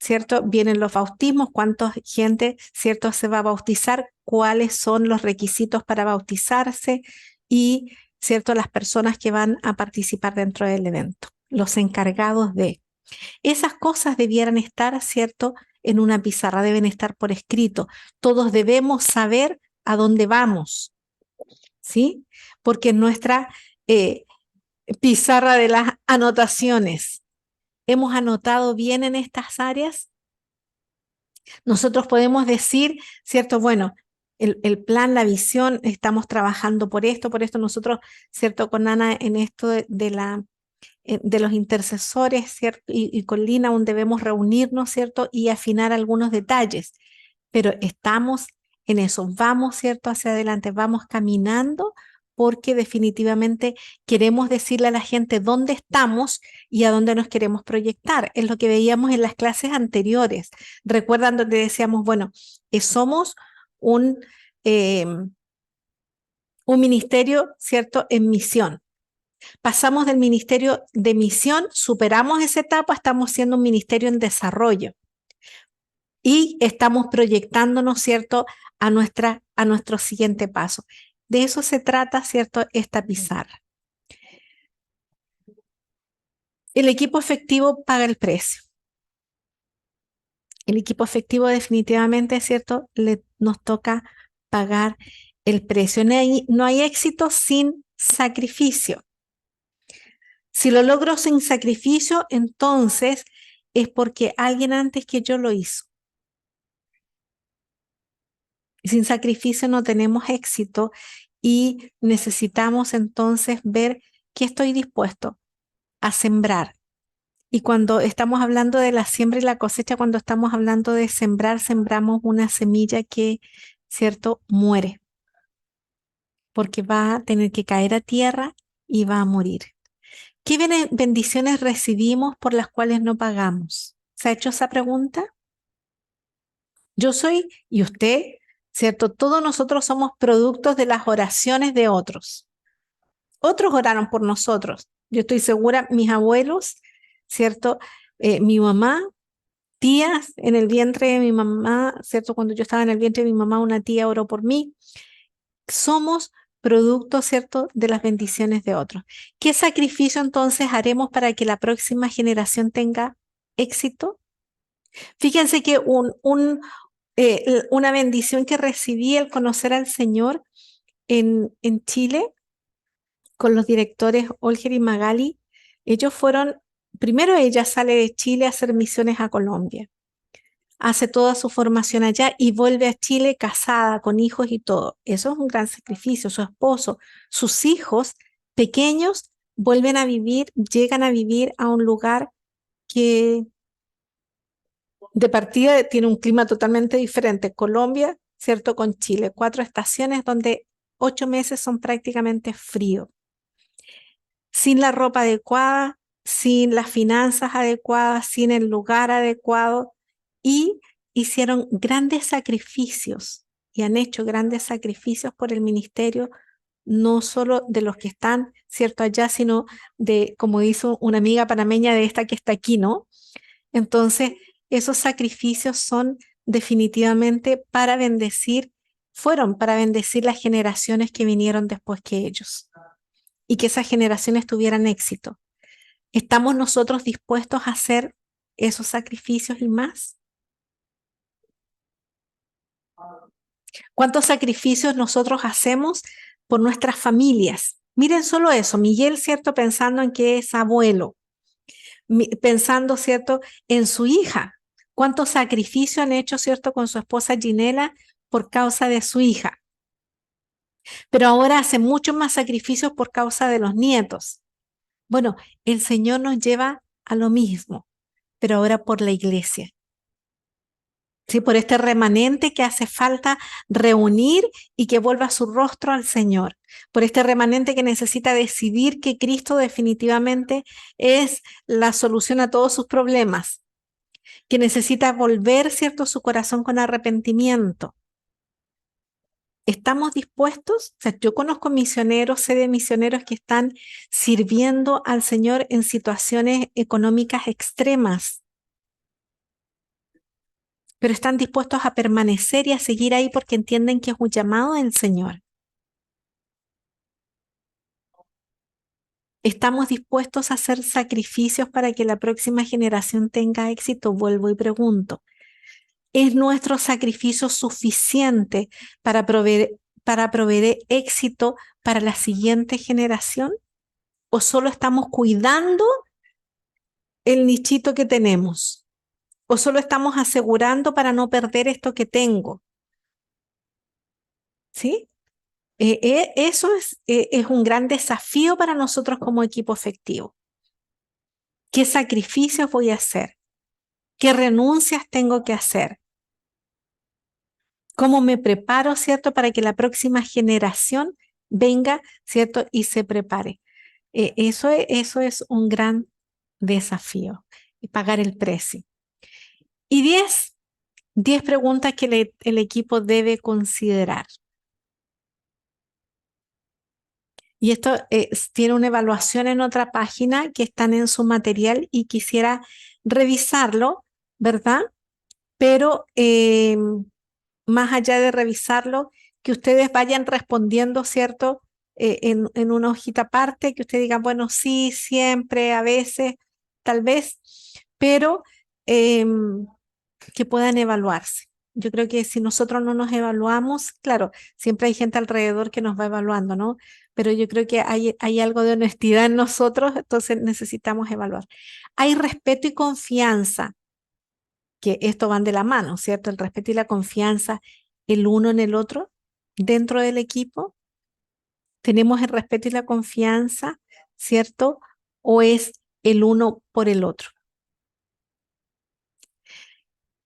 ¿Cierto? Vienen los bautismos, cuánta gente, ¿cierto? Se va a bautizar, cuáles son los requisitos para bautizarse y, ¿cierto? Las personas que van a participar dentro del evento, los encargados de. Esas cosas debieran estar, ¿cierto? En una pizarra, deben estar por escrito. Todos debemos saber a dónde vamos, ¿sí? Porque en nuestra pizarra de las anotaciones, ¿hemos anotado bien en estas áreas? Nosotros podemos decir, ¿cierto? Bueno, el plan, la visión, estamos trabajando por esto, nosotros, ¿cierto? Con Ana en esto de los intercesores, ¿cierto? Y con Lina aún debemos reunirnos, ¿cierto? Y afinar algunos detalles, pero estamos en eso, vamos, ¿cierto? Hacia adelante, vamos caminando porque definitivamente queremos decirle a la gente dónde estamos y a dónde nos queremos proyectar. Es lo que veíamos en las clases anteriores. Recuerdan donde decíamos, bueno, somos un, eh, un ministerio, ¿cierto? En misión. Pasamos del ministerio de misión, superamos esa etapa, estamos siendo un ministerio en desarrollo y estamos proyectándonos, ¿cierto?, a nuestro siguiente paso. De eso se trata, ¿cierto?, esta pizarra. El equipo efectivo paga el precio. El equipo efectivo definitivamente, ¿cierto?, nos toca pagar el precio. No hay éxito sin sacrificio. Si lo logro sin sacrificio, entonces es porque alguien antes que yo lo hizo. Sin sacrificio no tenemos éxito y necesitamos entonces ver qué estoy dispuesto a sembrar. Y cuando estamos hablando de la siembra y la cosecha, cuando estamos hablando de sembrar, sembramos una semilla que, ¿cierto?, muere, porque va a tener que caer a tierra y va a morir. ¿Qué bendiciones recibimos por las cuales no pagamos? ¿Se ha hecho esa pregunta? Yo soy, y usted, ¿cierto? Todos nosotros somos productos de las oraciones de otros. Otros oraron por nosotros. Yo estoy segura, mis abuelos, ¿cierto? Mi mamá, tías en el vientre de mi mamá, ¿cierto? Cuando yo estaba en el vientre de mi mamá, una tía oró por mí. Somos producto, ¿cierto?, de las bendiciones de otros. ¿Qué sacrificio entonces haremos para que la próxima generación tenga éxito? Fíjense que una bendición que recibí al conocer al Señor en Chile, con los directores Olger y Magali, ellos fueron, primero ella sale de Chile a hacer misiones a Colombia, hace toda su formación allá y vuelve a Chile casada, con hijos y todo. Eso es un gran sacrificio. Su esposo, sus hijos pequeños vuelven a vivir, llegan a vivir a un lugar que de partida tiene un clima totalmente diferente. Colombia, ¿cierto? Con Chile, 4 estaciones donde 8 meses son prácticamente frío. Sin la ropa adecuada, sin las finanzas adecuadas, sin el lugar adecuado, y hicieron grandes sacrificios y han hecho grandes sacrificios por el ministerio, no solo de los que están, ¿cierto?, allá, sino de, como hizo una amiga panameña de esta que está aquí, ¿no? Entonces, esos sacrificios son definitivamente para bendecir, fueron para bendecir las generaciones que vinieron después que ellos y que esas generaciones tuvieran éxito. ¿Estamos nosotros dispuestos a hacer esos sacrificios y más? ¿Cuántos sacrificios nosotros hacemos por nuestras familias? Miren solo eso, Miguel, ¿cierto? Pensando en que es abuelo, pensando, ¿cierto? En su hija. ¿Cuántos sacrificios han hecho, ¿cierto? Con su esposa Ginela por causa de su hija. Pero ahora hace muchos más sacrificios por causa de los nietos. Bueno, el Señor nos lleva a lo mismo, pero ahora por la iglesia. Sí, por este remanente que hace falta reunir y que vuelva su rostro al Señor. Por este remanente que necesita decidir que Cristo definitivamente es la solución a todos sus problemas, que necesita volver, ¿cierto?, su corazón con arrepentimiento. ¿Estamos dispuestos? O sea, yo conozco misioneros, sé de misioneros que están sirviendo al Señor en situaciones económicas extremas, pero están dispuestos a permanecer y a seguir ahí porque entienden que es un llamado del Señor. ¿Estamos dispuestos a hacer sacrificios para que la próxima generación tenga éxito? Vuelvo y pregunto. ¿Es nuestro sacrificio suficiente para proveer éxito para la siguiente generación? ¿O solo estamos cuidando el nichito que tenemos? ¿O solo estamos asegurando para no perder esto que tengo? ¿Sí? Eso es un gran desafío para nosotros como equipo efectivo. ¿Qué sacrificios voy a hacer? ¿Qué renuncias tengo que hacer? ¿Cómo me preparo, cierto, para que la próxima generación venga, cierto, y se prepare? Eso es un gran desafío, y pagar el precio. Y 10 preguntas que el equipo debe considerar. Y esto tiene una evaluación en otra página que están en su material y quisiera revisarlo, ¿verdad? Pero más allá de revisarlo, que ustedes vayan respondiendo, ¿cierto? En una hojita aparte, que ustedes digan, bueno, sí, siempre, a veces, tal vez, pero que puedan evaluarse. Yo creo que si nosotros no nos evaluamos, claro, siempre hay gente alrededor que nos va evaluando, ¿no? Pero yo creo que hay algo de honestidad en nosotros, entonces necesitamos evaluar. Hay respeto y confianza, que esto van de la mano, ¿cierto? El respeto y la confianza, el uno en el otro, dentro del equipo. ¿Tenemos el respeto y la confianza, ¿cierto? ¿O es el uno por el otro?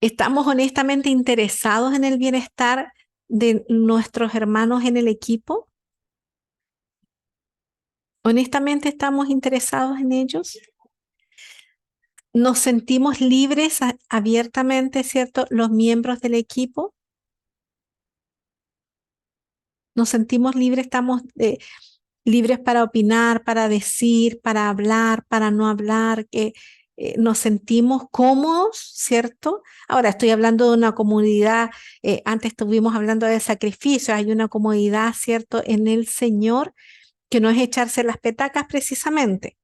¿Estamos honestamente interesados en el bienestar de nuestros hermanos en el equipo? ¿Honestamente estamos interesados en ellos? ¿Nos sentimos libres abiertamente, cierto, los miembros del equipo? ¿Nos sentimos libres, estamos libres para opinar, para decir, para hablar, para no hablar, que nos sentimos cómodos, ¿cierto? Ahora estoy hablando de una comodidad, antes estuvimos hablando de sacrificio, hay una comodidad, ¿cierto?, en el Señor, que no es echarse las petacas precisamente,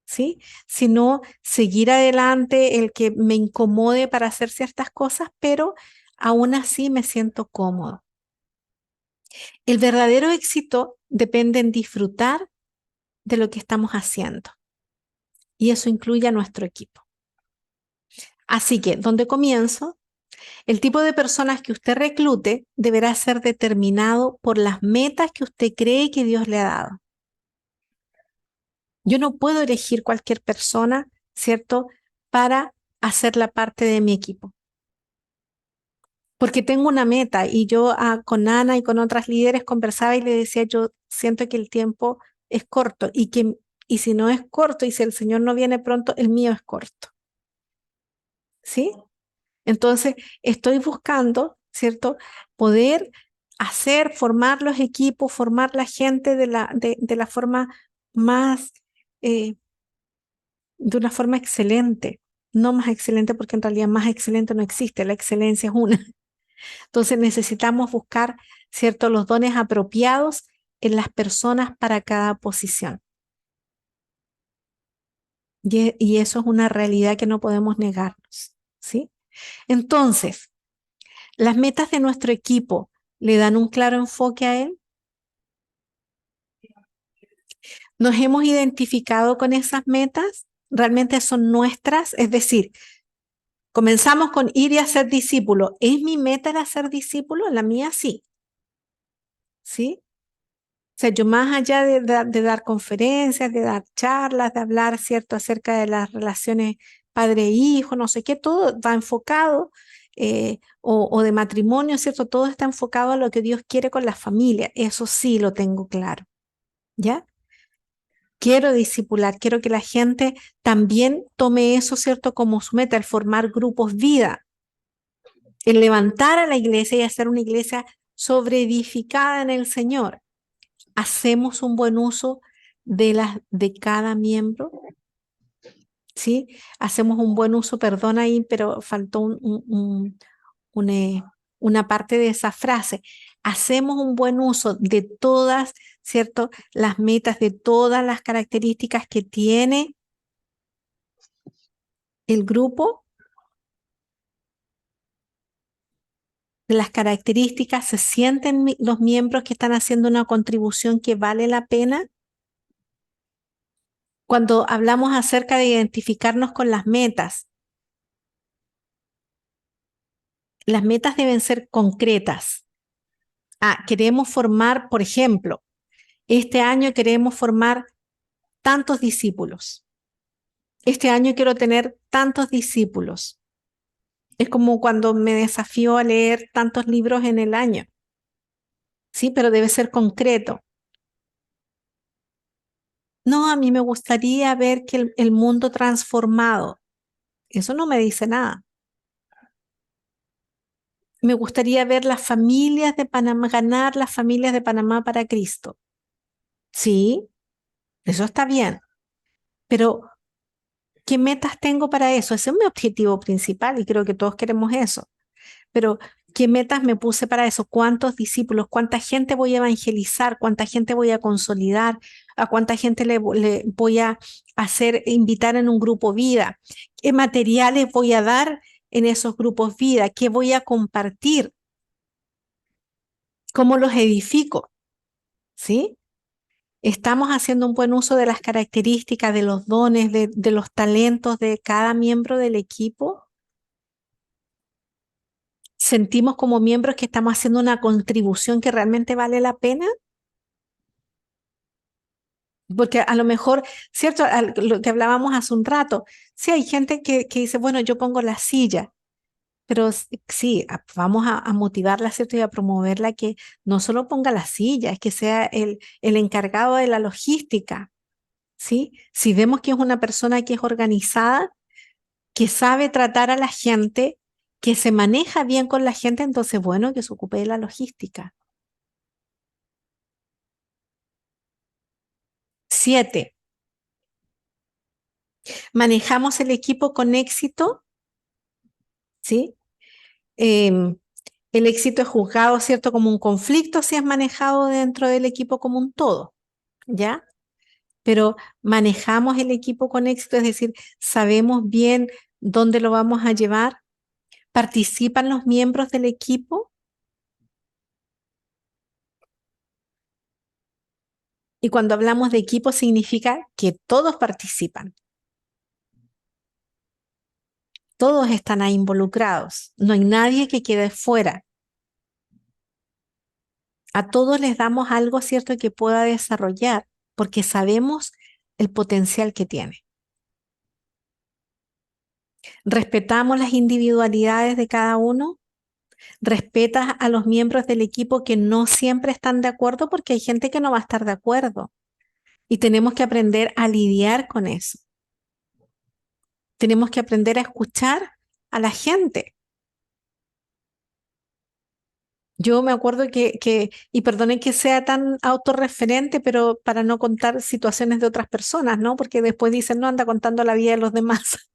¿sí? Sino seguir adelante, el que me incomode para hacer ciertas cosas, pero aún así me siento cómodo. El verdadero éxito depende en disfrutar de lo que estamos haciendo. Y eso incluye a nuestro equipo. Así que, ¿dónde comienzo? El tipo de personas que usted reclute deberá ser determinado por las metas que usted cree que Dios le ha dado. Yo no puedo elegir cualquier persona, ¿cierto?, para hacerla parte de mi equipo. Porque tengo una meta y yo con Ana y con otras líderes conversaba y le decía, yo siento que el tiempo es corto y si no es corto y si el Señor no viene pronto, el mío es corto. ¿Sí? Entonces, estoy buscando, ¿cierto?, poder formar los equipos, formar la gente de la forma más, de una forma excelente, no más excelente, porque en realidad más excelente no existe, la excelencia es una. Entonces necesitamos buscar, ¿cierto?, los dones apropiados en las personas para cada posición. Y eso es una realidad que no podemos negarnos, ¿sí? Entonces, las metas de nuestro equipo le dan un claro enfoque a él. ¿Nos hemos identificado con esas metas? ¿Realmente son nuestras? Es decir, comenzamos con ir y hacer discípulo. ¿Es mi meta el hacer discípulo? La mía sí. ¿Sí? O sea, yo más allá de dar conferencias, de dar charlas, de hablar, ¿cierto?, acerca de las relaciones padre-hijo, no sé qué, todo va enfocado, o de matrimonio, ¿cierto? Todo está enfocado a lo que Dios quiere con la familia. Eso sí lo tengo claro, ¿ya? Quiero discipular, quiero que la gente también tome eso, ¿cierto?, como su meta, el formar grupos vida, el levantar a la iglesia y hacer una iglesia sobreedificada en el Señor. ¿Hacemos un buen uso de cada miembro? ¿Sí? Hacemos un buen uso, perdón ahí, pero faltó una parte de esa frase. Hacemos un buen uso de todas, ¿cierto?, las metas, de todas las características que tiene el grupo. De las características, ¿se sienten los miembros que están haciendo una contribución que vale la pena? Cuando hablamos acerca de identificarnos con las metas deben ser concretas. Queremos formar, por ejemplo, este año queremos formar tantos discípulos. Este año quiero tener tantos discípulos. Es como cuando me desafío a leer tantos libros en el año. Sí, pero debe ser concreto. No, a mí me gustaría ver que el mundo transformado. Eso no me dice nada. Me gustaría ver las familias de Panamá, ganar las familias de Panamá para Cristo. Sí, eso está bien. Pero, ¿qué metas tengo para eso? Ese es mi objetivo principal y creo que todos queremos eso. Pero, ¿qué metas me puse para eso? ¿Cuántos discípulos? ¿Cuánta gente voy a evangelizar? ¿Cuánta gente voy a consolidar? ¿A cuánta gente le voy a hacer, invitar en un grupo vida? ¿Qué materiales voy a dar en esos grupos vida? ¿Qué voy a compartir? ¿Cómo los edifico? ¿Sí? ¿Estamos haciendo un buen uso de las características, de los dones, de los talentos de cada miembro del equipo? ¿Sentimos como miembros que estamos haciendo una contribución que realmente vale la pena? Porque a lo mejor, ¿cierto? Lo que hablábamos hace un rato, sí hay gente que dice, bueno, yo pongo la silla, pero sí, vamos a motivarla, ¿cierto? Y a promoverla que no solo ponga la silla, es que sea el encargado de la logística, ¿sí? Si vemos que es una persona que es organizada, que sabe tratar a la gente, que se maneja bien con la gente, entonces, bueno, que se ocupe de la logística. 7. ¿Manejamos el equipo con éxito? ¿Sí? El éxito es juzgado, ¿cierto?, como un conflicto si es manejado dentro del equipo como un todo, ¿ya? Pero manejamos el equipo con éxito, es decir, sabemos bien dónde lo vamos a llevar. ¿Participan los miembros del equipo? Y cuando hablamos de equipo significa que todos participan. Todos están ahí involucrados. No hay nadie que quede fuera. A todos les damos algo, ¿cierto?, que pueda desarrollar, porque sabemos el potencial que tiene. Respetamos las individualidades de cada uno. Respetas a los miembros del equipo que no siempre están de acuerdo, porque hay gente que no va a estar de acuerdo. Y tenemos que aprender a lidiar con eso. Tenemos que aprender a escuchar a la gente. Yo me acuerdo y perdonen que sea tan autorreferente, pero para no contar situaciones de otras personas, ¿no? Porque después dicen, no, anda contando la vida de los demás.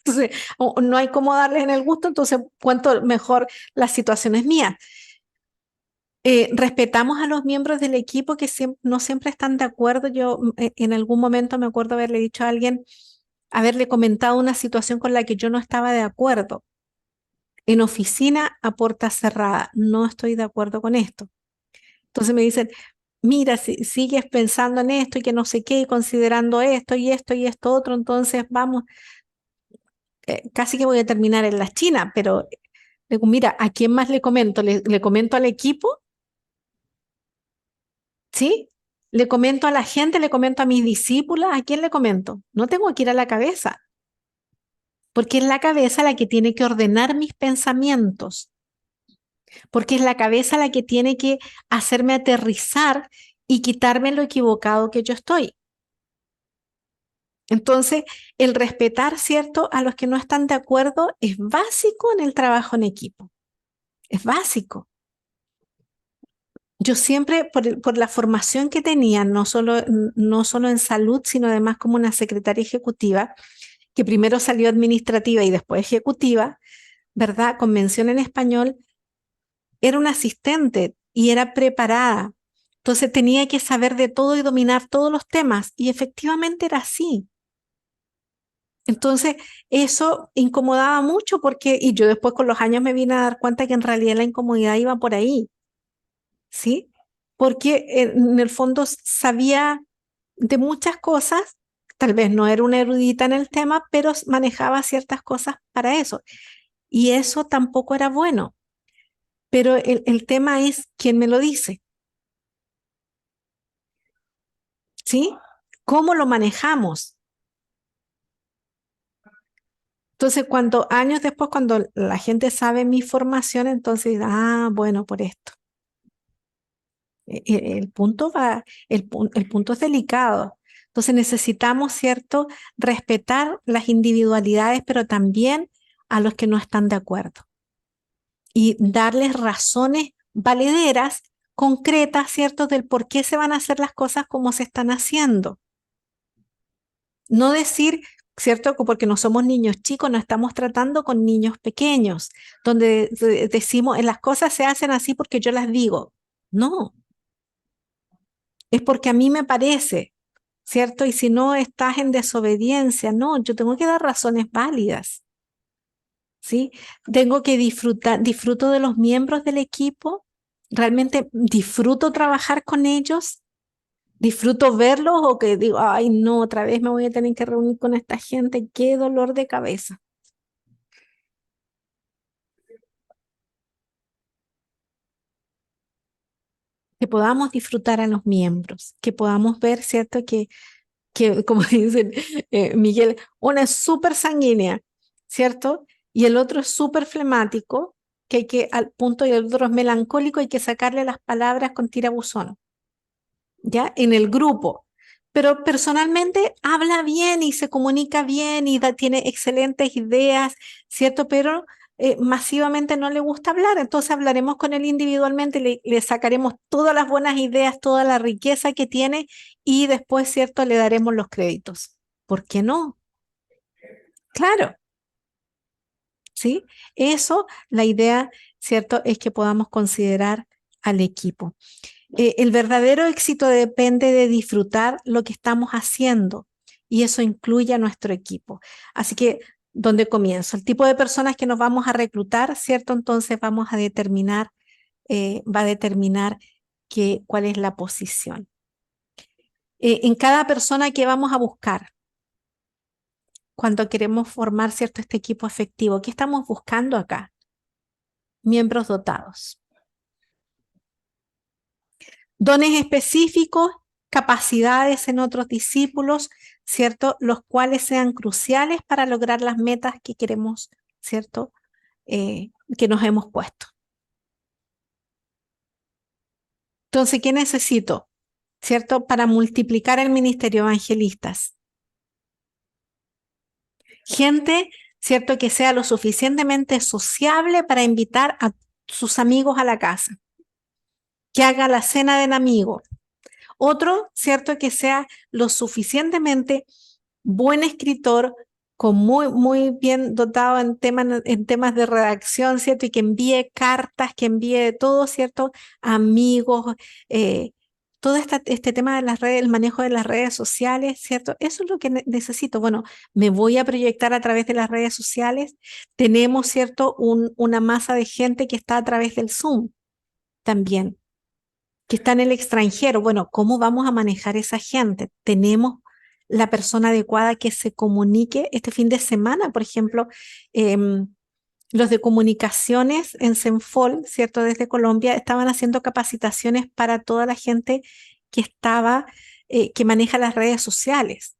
Entonces, no hay cómo darles en el gusto, entonces cuento mejor las situaciones mías. Respetamos a los miembros del equipo que no siempre están de acuerdo. Yo en algún momento me acuerdo haberle dicho a alguien, haberle comentado una situación con la que yo no estaba de acuerdo. En oficina a puerta cerrada, no estoy de acuerdo con esto. Entonces me dicen, mira, si sigues pensando en esto y que no sé qué, y considerando esto y esto y esto otro, entonces vamos, casi que voy a terminar en la China, pero digo, mira, ¿a quién más le comento? ¿Le comento al equipo? ¿Sí? ¿Le comento a la gente? ¿Le comento a mis discípulas? ¿A quién le comento? No tengo que ir a la cabeza, porque es la cabeza la que tiene que ordenar mis pensamientos, porque es la cabeza la que tiene que hacerme aterrizar y quitarme lo equivocado que yo estoy. Entonces, el respetar, ¿cierto?, a los que no están de acuerdo es básico en el trabajo en equipo. Es básico. Yo siempre, por la formación que tenía, no solo en salud, sino además como una secretaria ejecutiva, que primero salió administrativa y después ejecutiva, ¿verdad? Con mención en español, era una asistente y era preparada. Entonces tenía que saber de todo y dominar todos los temas. Y efectivamente era así. Entonces, eso incomodaba mucho porque, y yo después con los años me vine a dar cuenta que en realidad la incomodidad iba por ahí, ¿sí? Porque en el fondo sabía de muchas cosas, tal vez no era una erudita en el tema, pero manejaba ciertas cosas para eso. Y eso tampoco era bueno. Pero el tema es quién me lo dice, ¿sí? ¿Cómo lo manejamos? Entonces, cuando años después, cuando la gente sabe mi formación, entonces, bueno, por esto. El punto el punto es delicado. Entonces necesitamos, ¿cierto?, respetar las individualidades, pero también a los que no están de acuerdo. Y darles razones valederas, concretas, ¿cierto?, del por qué se van a hacer las cosas como se están haciendo. No decir, ¿cierto?, porque no somos niños chicos, no estamos tratando con niños pequeños, donde decimos, las cosas se hacen así porque yo las digo. No, es porque a mí me parece, ¿cierto? Y si no estás en desobediencia, no, yo tengo que dar razones válidas, ¿sí? Tengo que disfruto de los miembros del equipo, realmente disfruto trabajar con ellos, disfruto verlos o que digo, ay, no, otra vez me voy a tener que reunir con esta gente, qué dolor de cabeza. Que podamos disfrutar a los miembros, que podamos ver, ¿cierto? Que como dicen, Miguel, una es súper sanguínea, ¿cierto? Y el otro es súper flemático, que hay que, al punto, y el otro es melancólico, hay que sacarle las palabras con tirabuzón, ¿ya? En el grupo. Pero personalmente habla bien y se comunica bien y tiene excelentes ideas, ¿cierto? Pero masivamente no le gusta hablar, entonces hablaremos con él individualmente, le sacaremos todas las buenas ideas, toda la riqueza que tiene y después, ¿cierto?, le daremos los créditos. ¿Por qué no? Claro, ¿sí? Eso, la idea, ¿cierto?, es que podamos considerar al equipo. El verdadero éxito depende de disfrutar lo que estamos haciendo y eso incluye a nuestro equipo. Así que, ¿dónde comienzo? El tipo de personas que nos vamos a reclutar, ¿cierto? Entonces vamos a determinar, va a determinar cuál es la posición. En cada persona que vamos a buscar, cuando queremos formar, ¿cierto?, este equipo efectivo, ¿qué estamos buscando acá? Miembros dotados. Dones específicos, capacidades en otros discípulos, ¿cierto?, los cuales sean cruciales para lograr las metas que queremos, ¿cierto?, que nos hemos puesto. Entonces, ¿qué necesito? ¿Cierto? Para multiplicar el ministerio evangelistas. Gente, ¿cierto?, que sea lo suficientemente sociable para invitar a sus amigos a la casa. Que haga la cena del amigo. Otro, ¿cierto?, que sea lo suficientemente buen escritor con muy bien dotado en temas de redacción, ¿cierto? Y que envíe cartas, que envíe todo, ¿cierto? Amigos, todo este tema de las redes, el manejo de las redes sociales, ¿cierto? Eso es lo que necesito. Bueno, me voy a proyectar a través de las redes sociales. Tenemos, ¿cierto? Una masa de gente que está a través del Zoom también, que está en el extranjero. Bueno, ¿cómo vamos a manejar esa gente? Tenemos la persona adecuada que se comunique este fin de semana, por ejemplo, los de comunicaciones en Senfol, ¿cierto? Desde Colombia, estaban haciendo capacitaciones para toda la gente que estaba, que maneja las redes sociales.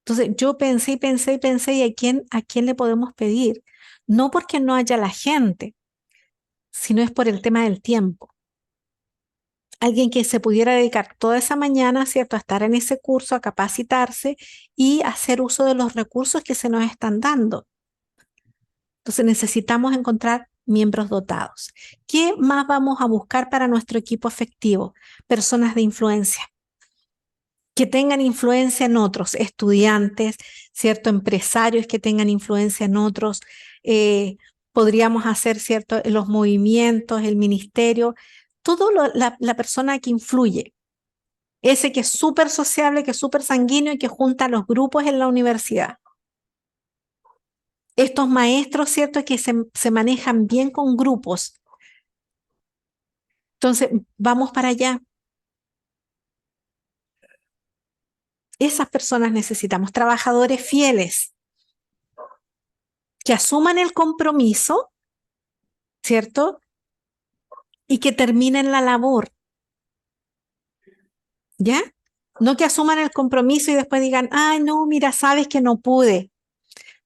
Entonces yo pensé y pensé y pensé, ¿y a quién le podemos pedir? No porque no haya la gente, sino es por el tema del tiempo. Alguien que se pudiera dedicar toda esa mañana, ¿cierto?, a estar en ese curso, a capacitarse y hacer uso de los recursos que se nos están dando. Entonces necesitamos encontrar miembros dotados. ¿Qué más vamos a buscar para nuestro equipo efectivo? Personas de influencia, que tengan influencia en otros, estudiantes, ¿cierto?, empresarios que tengan influencia en otros. Podríamos hacer, ¿cierto?, los movimientos, el ministerio, la persona que influye. Ese que es súper sociable, que es súper sanguíneo y que junta a los grupos en la universidad. Estos maestros, ¿cierto?, que se manejan bien con grupos. Entonces, vamos para allá. Esas personas necesitamos, trabajadores fieles, que asuman el compromiso, ¿cierto? Y que terminen la labor. ¿Ya? No que asuman el compromiso y después digan, ay, no, mira, sabes que no pude.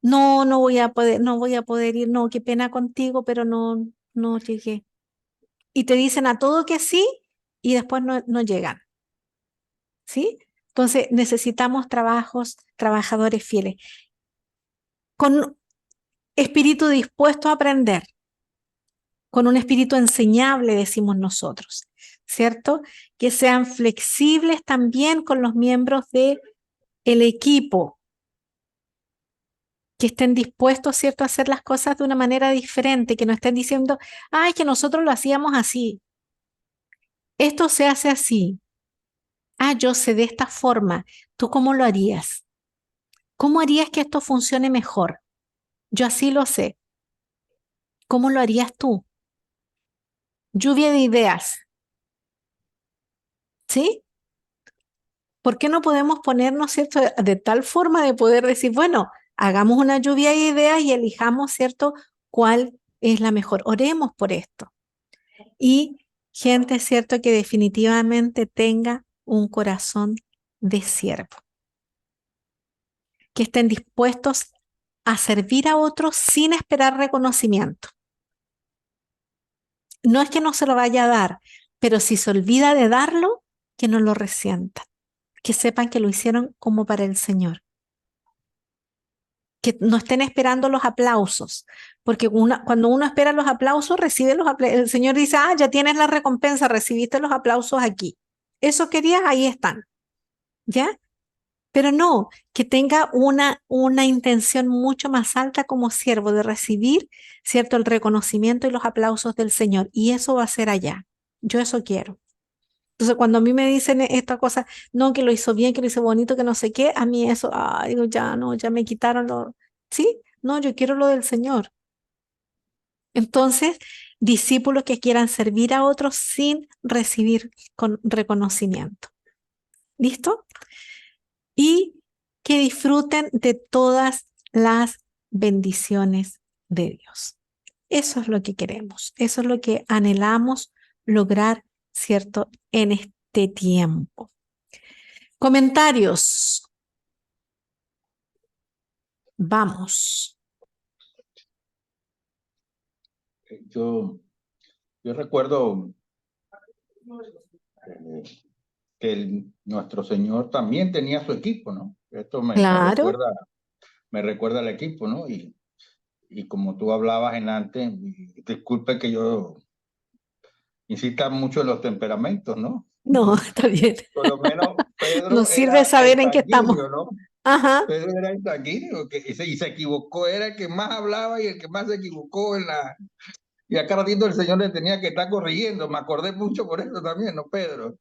No, no voy a poder ir, no, qué pena contigo, pero no llegué. Y te dicen a todo que sí y después no llegan. ¿Sí? Entonces necesitamos trabajadores fieles, con espíritu dispuesto a aprender, con un espíritu enseñable, decimos nosotros, ¿cierto? Que sean flexibles también con los miembros del equipo, que estén dispuestos, ¿cierto?, a hacer las cosas de una manera diferente, que no estén diciendo, ay, que nosotros lo hacíamos así. Esto se hace así. Ah, yo sé de esta forma. ¿Tú cómo lo harías? ¿Cómo harías que esto funcione mejor? Yo así lo sé. ¿Cómo lo harías tú? Lluvia de ideas. ¿Sí? ¿Por qué no podemos ponernos, ¿cierto?, de tal forma de poder decir, bueno, hagamos una lluvia de ideas y elijamos, ¿cierto?, cuál es la mejor. Oremos por esto. Y gente, ¿cierto?, que definitivamente tenga un corazón de siervo. Que estén dispuestos a servir a otros sin esperar reconocimiento. No es que no se lo vaya a dar, pero si se olvida de darlo, que no lo resientan. Que sepan que lo hicieron como para el Señor. Que no estén esperando los aplausos, porque cuando uno espera los aplausos, recibe los aplausos. El Señor dice, ah, ya tienes la recompensa, recibiste los aplausos aquí. Eso querías, ahí están. ¿Ya? Pero no, que tenga una intención mucho más alta como siervo de recibir, ¿cierto?, el reconocimiento y los aplausos del Señor. Y eso va a ser allá. Yo eso quiero. Entonces, cuando a mí me dicen esta cosa, no, que lo hizo bien, que lo hizo bonito, que no sé qué, a mí eso, digo, ya no, ya me quitaron lo... ¿Sí? No, yo quiero lo del Señor. Entonces, discípulos que quieran servir a otros sin recibir con reconocimiento. ¿Listo? Y que disfruten de todas las bendiciones de Dios. Eso es lo que queremos, eso es lo que anhelamos lograr, ¿cierto?, en este tiempo. Comentarios. Vamos. Yo recuerdo que nuestro Señor también tenía su equipo, ¿no? Esto Claro. me recuerda al equipo, ¿no? Y como tú hablabas en antes, disculpe que yo insista mucho en los temperamentos, ¿no? No, está bien. Por lo menos Pedro Nos sirve era el saber en qué estamos. sanguíneo, ¿no? Ajá, Pedro era el sanguíneo, y se equivocó, era el que más hablaba y el que más se equivocó en la... Y a cada ratito el Señor le tenía que estar corrigiendo, me acordé mucho por eso también, ¿no, Pedro?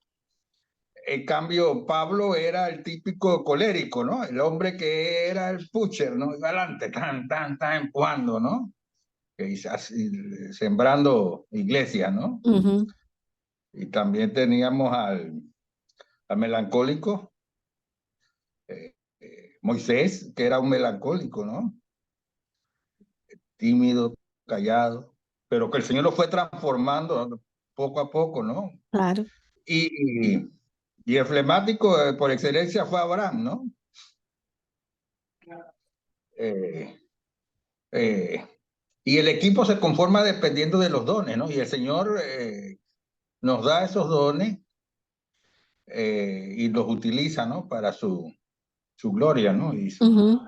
En cambio, Pablo era el típico colérico, ¿no? El hombre que era el pusher, ¿no? Iba adelante, tan, empujando, ¿no? Así, sembrando iglesias, ¿no? ujú, Y también teníamos al melancólico, Moisés, que era un melancólico, ¿no? Tímido, callado, pero que el Señor lo fue transformando poco a poco, ¿no? claro. Y, y el flemático por excelencia fue Abraham, ¿no? Eh, eh, y el equipo se conforma dependiendo de los dones, ¿no? Y el Señor nos da esos dones y los utiliza, ¿no? Para su gloria, ¿no? Ujú,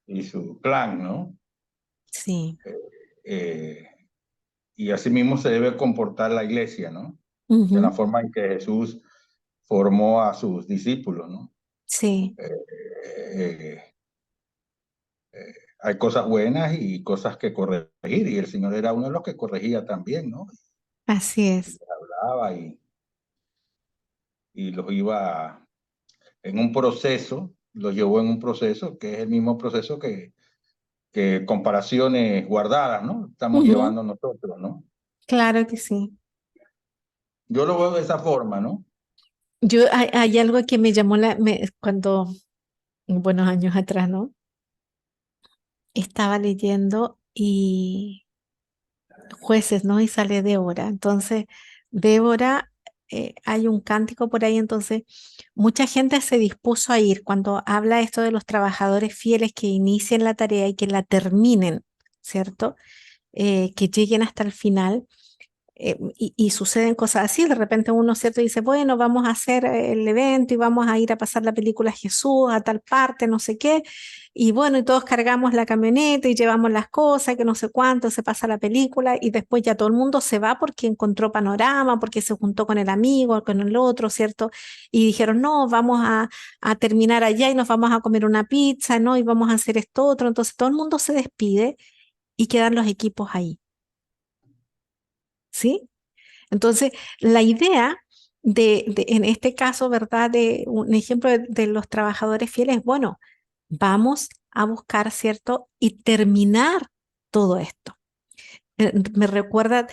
Y su plan, ¿no? sí. Eh, y así mismo se debe comportar la iglesia, ¿no? De la Ujú, forma en que Jesús formó a sus discípulos, ¿no? sí, Eh, hay cosas buenas y cosas que corregir, y el Señor era uno de los que corregía también, ¿no? así Y es. hablaba y los iba en un proceso, los llevó en un proceso que es el mismo proceso que comparaciones guardadas, ¿no? Estamos Ujú, llevando nosotros, ¿no? claro que sí. Yo lo veo de esa forma, ¿no? Hay algo que me llamó cuando, buenos años atrás, ¿no? Estaba leyendo y jueces, ¿no? Y sale Débora. Entonces, Débora, hay un cántico por ahí, entonces mucha gente se dispuso a ir cuando habla esto de los trabajadores fieles que inicien la tarea y que la terminen, ¿cierto? Que lleguen hasta el final. Y suceden cosas así, de repente uno, ¿cierto? Dice, bueno, vamos a hacer el evento y vamos a ir a pasar la película a Jesús a tal parte, no sé qué, y bueno, y todos cargamos la camioneta y llevamos las cosas, que no sé cuánto, se pasa la película y después ya todo el mundo se va porque encontró panorama, porque se juntó con el amigo, con el otro, ¿cierto? Y dijeron, no, vamos a terminar allá y nos vamos a comer una pizza, ¿no? Y vamos a hacer esto otro, entonces todo el mundo se despide y quedan los equipos ahí, ¿sí? Entonces, la idea en este caso, ¿verdad? De un ejemplo de los trabajadores fieles, bueno, vamos a buscar, ¿cierto? Y terminar todo esto. Me recuerda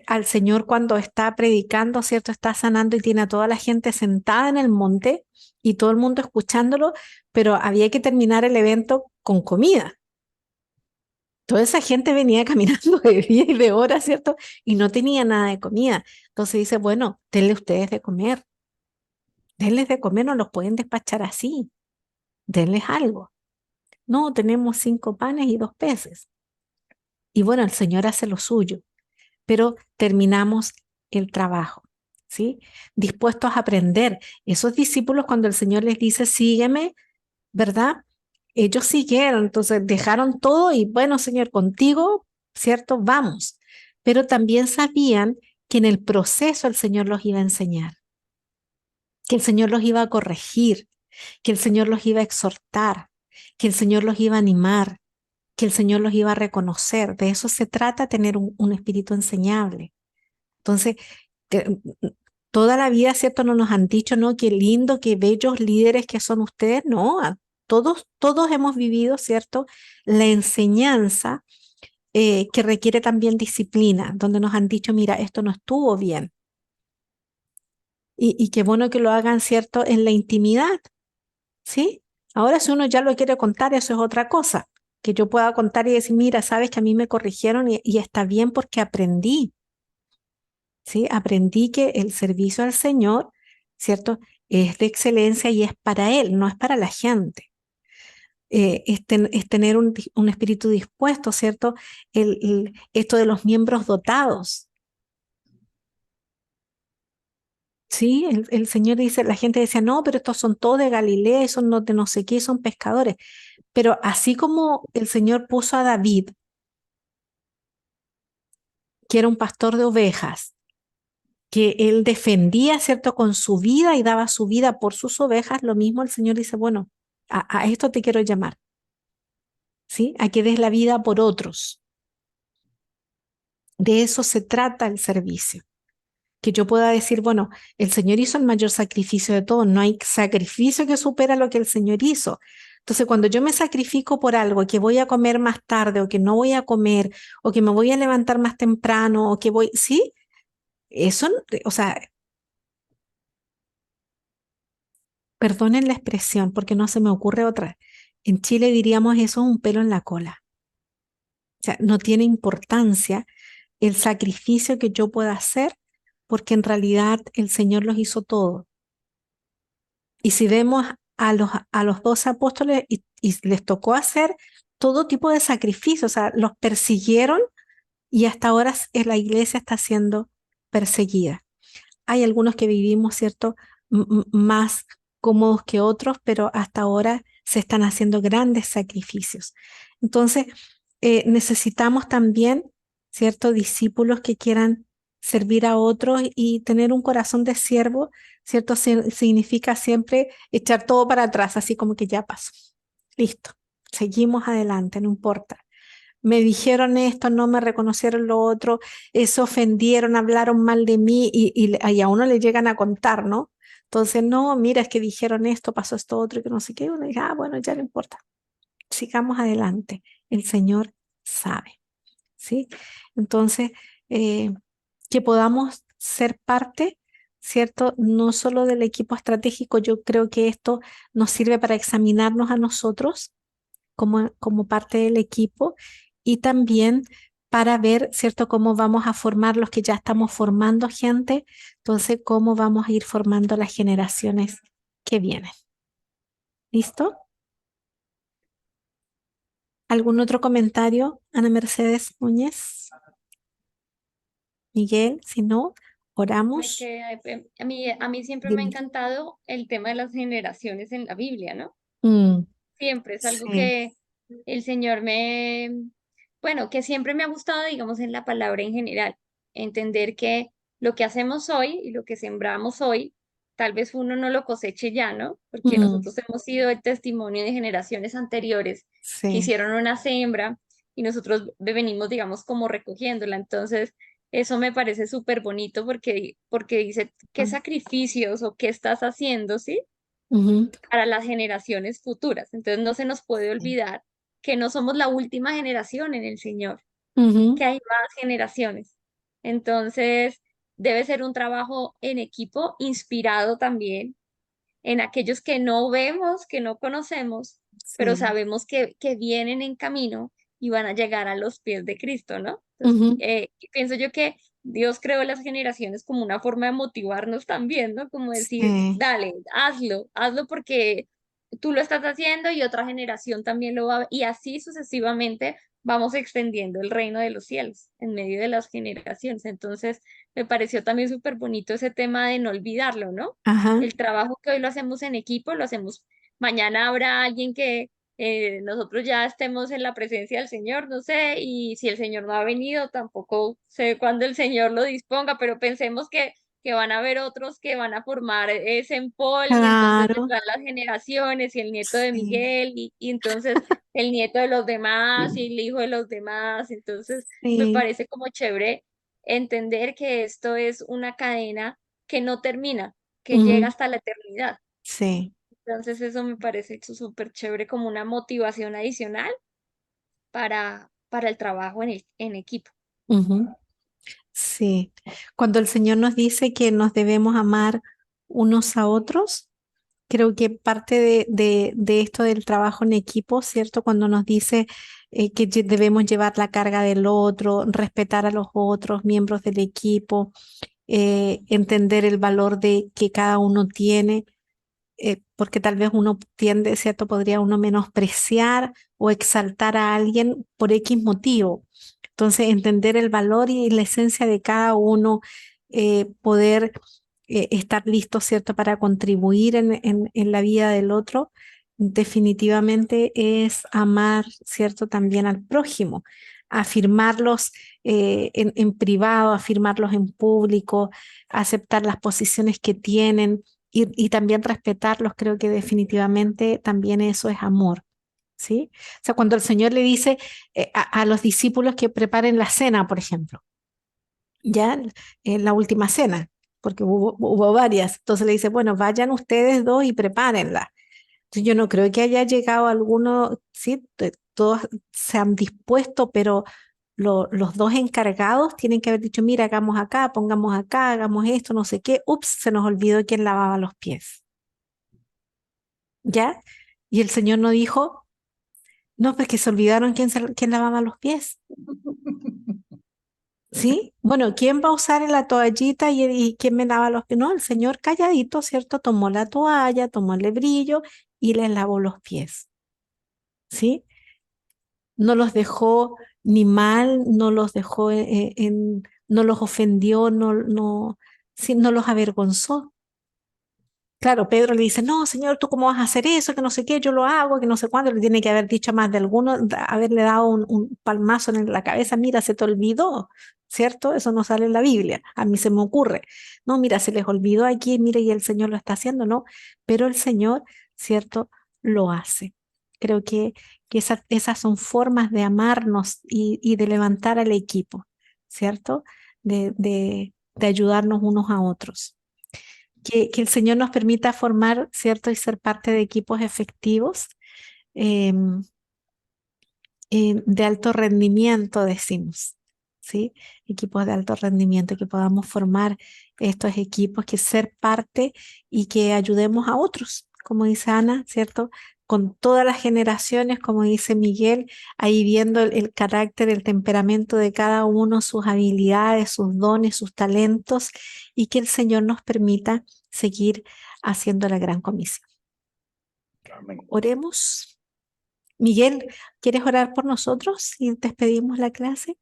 al Señor cuando está predicando, ¿cierto? Está sanando y tiene a toda la gente sentada en el monte y todo el mundo escuchándolo, pero había que terminar el evento con comida. Toda esa gente venía caminando de día y de hora, ¿cierto? Y no tenía nada de comida. Entonces dice, bueno, denle ustedes de comer. Denles de comer, no los pueden despachar así. Denles algo. No, tenemos 5 panes y 2 peces. Y bueno, el Señor hace lo suyo, pero terminamos el trabajo, ¿sí? Dispuestos a aprender. Esos discípulos, cuando el Señor les dice, sígueme, ¿verdad? Ellos siguieron, entonces dejaron todo y bueno, Señor, contigo, ¿cierto? Vamos. Pero también sabían que en el proceso el Señor los iba a enseñar, que el Señor los iba a corregir, que el Señor los iba a exhortar, que el Señor los iba a animar, que el Señor los iba a reconocer. De eso se trata, tener un espíritu enseñable. Entonces, que, toda la vida, ¿cierto? No nos han dicho, ¿no? Qué lindo, qué bellos líderes que son ustedes. No, todos hemos vivido, ¿cierto? La enseñanza que requiere también disciplina, donde nos han dicho, mira, esto no estuvo bien. Y qué bueno que lo hagan, ¿cierto? En la intimidad, ¿sí? Ahora, si uno ya lo quiere contar, eso es otra cosa. Que yo pueda contar y decir, mira, sabes que a mí me corrigieron y está bien porque aprendí. ¿Sí? Aprendí que el servicio al Señor, ¿cierto? Es de excelencia y es para Él, no es para la gente. Es tener un espíritu dispuesto, ¿cierto? Esto de los miembros dotados, ¿sí? El Señor dice, la gente decía, no, pero estos son todos de Galilea, son de no sé qué, son pescadores. Pero así como el Señor puso a David, que era un pastor de ovejas, que él defendía, ¿cierto?, con su vida y daba su vida por sus ovejas, lo mismo el Señor dice, bueno, A esto te quiero llamar, ¿sí? A que des la vida por otros. De eso se trata el servicio. Que yo pueda decir, bueno, el Señor hizo el mayor sacrificio de todos, no hay sacrificio que supera lo que el Señor hizo. Entonces, cuando yo me sacrifico por algo que voy a comer más tarde o que no voy a comer o que me voy a levantar más temprano o que voy, ¿sí? Eso, o sea, perdonen la expresión porque no se me ocurre otra. En Chile diríamos eso es un pelo en la cola. O sea, no tiene importancia el sacrificio que yo pueda hacer porque en realidad el Señor los hizo todos. Y si vemos a los 12 apóstoles y les tocó hacer todo tipo de sacrificios, o sea, los persiguieron y hasta ahora la iglesia está siendo perseguida. Hay algunos que vivimos, ¿cierto?, más cómodos que otros, pero hasta ahora se están haciendo grandes sacrificios. Entonces, necesitamos también, ¿cierto?, discípulos que quieran servir a otros y tener un corazón de siervo, ¿cierto? Significa siempre echar todo para atrás, así como que ya pasó. Listo, seguimos adelante, no importa. Me dijeron esto, no me reconocieron lo otro, se ofendieron, hablaron mal de mí y a uno le llegan a contar, ¿no? Entonces, no, mira, es que dijeron esto, pasó esto otro, y que no sé qué. Uno dice, bueno, ya no importa. Sigamos adelante. El Señor sabe, ¿sí? Entonces, que podamos ser parte, ¿cierto? No solo del equipo estratégico, yo creo que esto nos sirve para examinarnos a nosotros como parte del equipo y también para ver, ¿cierto?, cómo vamos a formar los que ya estamos formando gente, entonces cómo vamos a ir formando las generaciones que vienen. ¿Listo? ¿Algún otro comentario, Ana Mercedes Núñez? Miguel, si no, oramos. A mí siempre me ha Dime. encantado el tema de las generaciones en la Biblia, ¿no? Mm, Siempre es algo sí, que el Señor bueno, que siempre me ha gustado, digamos, en la palabra en general, entender que lo que hacemos hoy y lo que sembramos hoy, tal vez uno no lo coseche ya, ¿no? Porque mm, nosotros hemos sido el testimonio de generaciones anteriores que sí, hicieron una siembra y nosotros venimos, digamos, como recogiéndola. Entonces, eso me parece súper bonito porque dice qué mm, sacrificios o qué estás haciendo, ¿sí? ujú, Para las generaciones futuras. Entonces no se nos puede sí, olvidar que no somos la última generación en el Señor, ujú, que hay más generaciones. Entonces debe ser un trabajo en equipo, inspirado también en aquellos que no vemos, que no conocemos, pero sí, sabemos que vienen en camino y van a llegar a los pies de Cristo, ¿no? Entonces, ujú, pienso yo que Dios creó las generaciones como una forma de motivarnos también, ¿no? Como decir, sí, dale, hazlo porque tú lo estás haciendo y otra generación también lo va a ver. Y así sucesivamente vamos extendiendo el reino de los cielos en medio de las generaciones. Entonces, me pareció también súper bonito ese tema de no olvidarlo, ¿no? ajá, El trabajo que hoy lo hacemos en equipo, lo hacemos, mañana habrá alguien que nosotros ya estemos en la presencia del Señor, no sé, y si el Señor no ha venido, tampoco sé cuándo el Señor lo disponga, pero pensemos que van a haber otros que van a formar ese Paul y entonces claro, vendrán las generaciones y el nieto de sí, Miguel y entonces el nieto de los demás y el hijo de los demás, entonces me sí, parece como chévere entender que esto es una cadena que no termina, que llega ujú, hasta la eternidad. sí, Entonces eso me parece súper chévere como una motivación adicional para el trabajo en equipo. ujú, sí. Cuando el Señor nos dice que nos debemos amar unos a otros, creo que parte de esto del trabajo en equipo, ¿cierto? Cuando nos dice que debemos llevar la carga del otro, respetar a los otros miembros del equipo, entender el valor de que cada uno tiene, porque tal vez uno tiende, ¿cierto? Podría uno menospreciar o exaltar a alguien por X motivo. Entonces, entender el valor y la esencia de cada uno, poder estar listo, ¿cierto?, para contribuir en la vida del otro, definitivamente es amar, ¿cierto?, también al prójimo, afirmarlos en privado, afirmarlos en público, aceptar las posiciones que tienen y también respetarlos, creo que definitivamente también eso es amor, ¿sí? O sea, cuando el Señor le dice a los discípulos que preparen la cena, por ejemplo, ya en la última cena, porque hubo varias, entonces le dice, bueno, vayan ustedes dos y prepárenla. Entonces, yo no creo que haya llegado alguno, sí, todos se han dispuesto, pero los dos encargados tienen que haber dicho, mira, hagamos acá, pongamos acá, hagamos esto, no sé qué. Ups, se nos olvidó quién lavaba los pies. ¿Ya? Y el Señor no dijo, no, pues que se olvidaron quién lavaba los pies. ¿Sí? Bueno, ¿quién va a usar la toallita y quién me lava los pies? No, el Señor calladito, ¿cierto? Tomó la toalla, tomó el lebrillo y les lavó los pies. ¿Sí? No los dejó ni mal, no los dejó no los ofendió, sí, no los avergonzó. Claro, Pedro le dice, no, Señor, ¿tú cómo vas a hacer eso? Que no sé qué, yo lo hago, que no sé cuándo. Le tiene que haber dicho más de alguno, haberle dado un palmazo en la cabeza, mira, se te olvidó, ¿cierto? Eso no sale en la Biblia, a mí se me ocurre. No, mira, se les olvidó aquí, mira, y el Señor lo está haciendo, ¿no? Pero el Señor, ¿cierto? Lo hace. Creo que esas son formas de amarnos y de levantar al equipo, ¿cierto? De ayudarnos unos a otros. Que el Señor nos permita formar, ¿cierto? Y ser parte de equipos efectivos, em, de alto rendimiento, decimos, ¿sí? Equipos de alto rendimiento, que podamos formar estos equipos, que ser parte y que ayudemos a otros, como dice Ana, ¿cierto? Con todas las generaciones, como dice Miguel, ahí viendo el carácter, el temperamento de cada uno, sus habilidades, sus dones, sus talentos, y que el Señor nos permita seguir haciendo la gran comisión. Amén. Oremos. Miguel, ¿quieres orar por nosotros y despedimos la clase?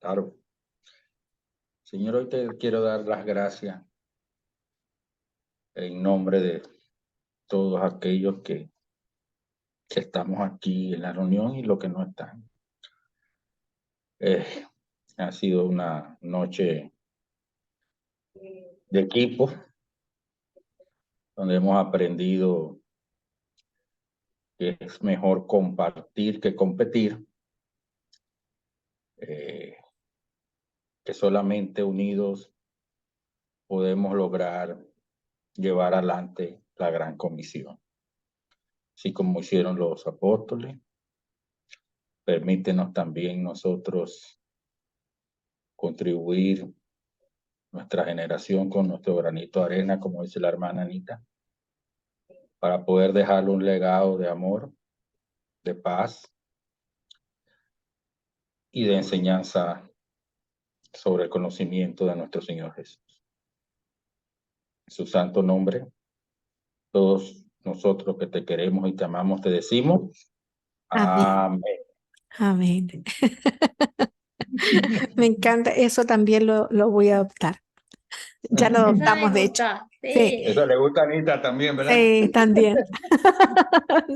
Claro. Señor, hoy te quiero dar las gracias en nombre de todos aquellos que estamos aquí en la reunión y los que no están. Ha sido una noche de equipo donde hemos aprendido que es mejor compartir que competir, que solamente unidos podemos lograr llevar adelante la gran comisión. Así como hicieron los apóstoles, permítenos también nosotros contribuir nuestra generación con nuestro granito de arena, como dice la hermana Anita, para poder dejarle un legado de amor, de paz y de enseñanza sobre el conocimiento de nuestro Señor Jesús. En su santo nombre, todos nosotros que te queremos y te amamos, te decimos Amén. amén. Amén. Me encanta, eso también lo voy a adoptar. Ya lo Esa me adoptamos, de hecho. gusta, Sí, sí. Eso le gusta a Anita también, ¿verdad? sí, también.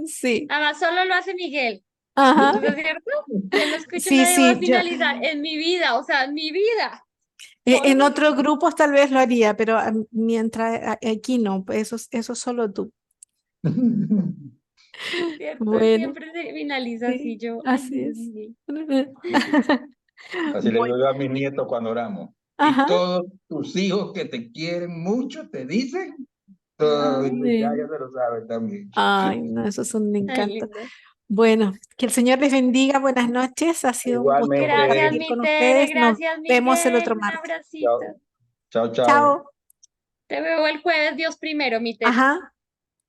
Sí. Además, solo lo hace Miguel, Ajá. ¿no es cierto? Yo no escucho a Sí, nadie más sí, finalizar en mi vida, o sea, en mi vida. en Por otros grupos tal vez lo haría, pero mientras aquí no, pues eso solo tú. cierto, Bueno, siempre se finaliza así sí, yo. Ay, así es. Miguel. Así le Bueno, digo yo a mis nietos cuando oramos. Y ajá. todos tus hijos que te quieren mucho te dicen todo. Ya Amén. se lo saben también. Ay, no, eso es un Ay, encanto. linda. Bueno, que el Señor les bendiga. Buenas noches. Ha sido un gusto Gracias, Igualmente. compartir mi con Tere, ustedes. Nos gracias, vemos el Miguel. otro Un martes. abracito. Chao, chao, chao. Chao. Te veo el jueves, Dios primero, mi Tere. Ajá.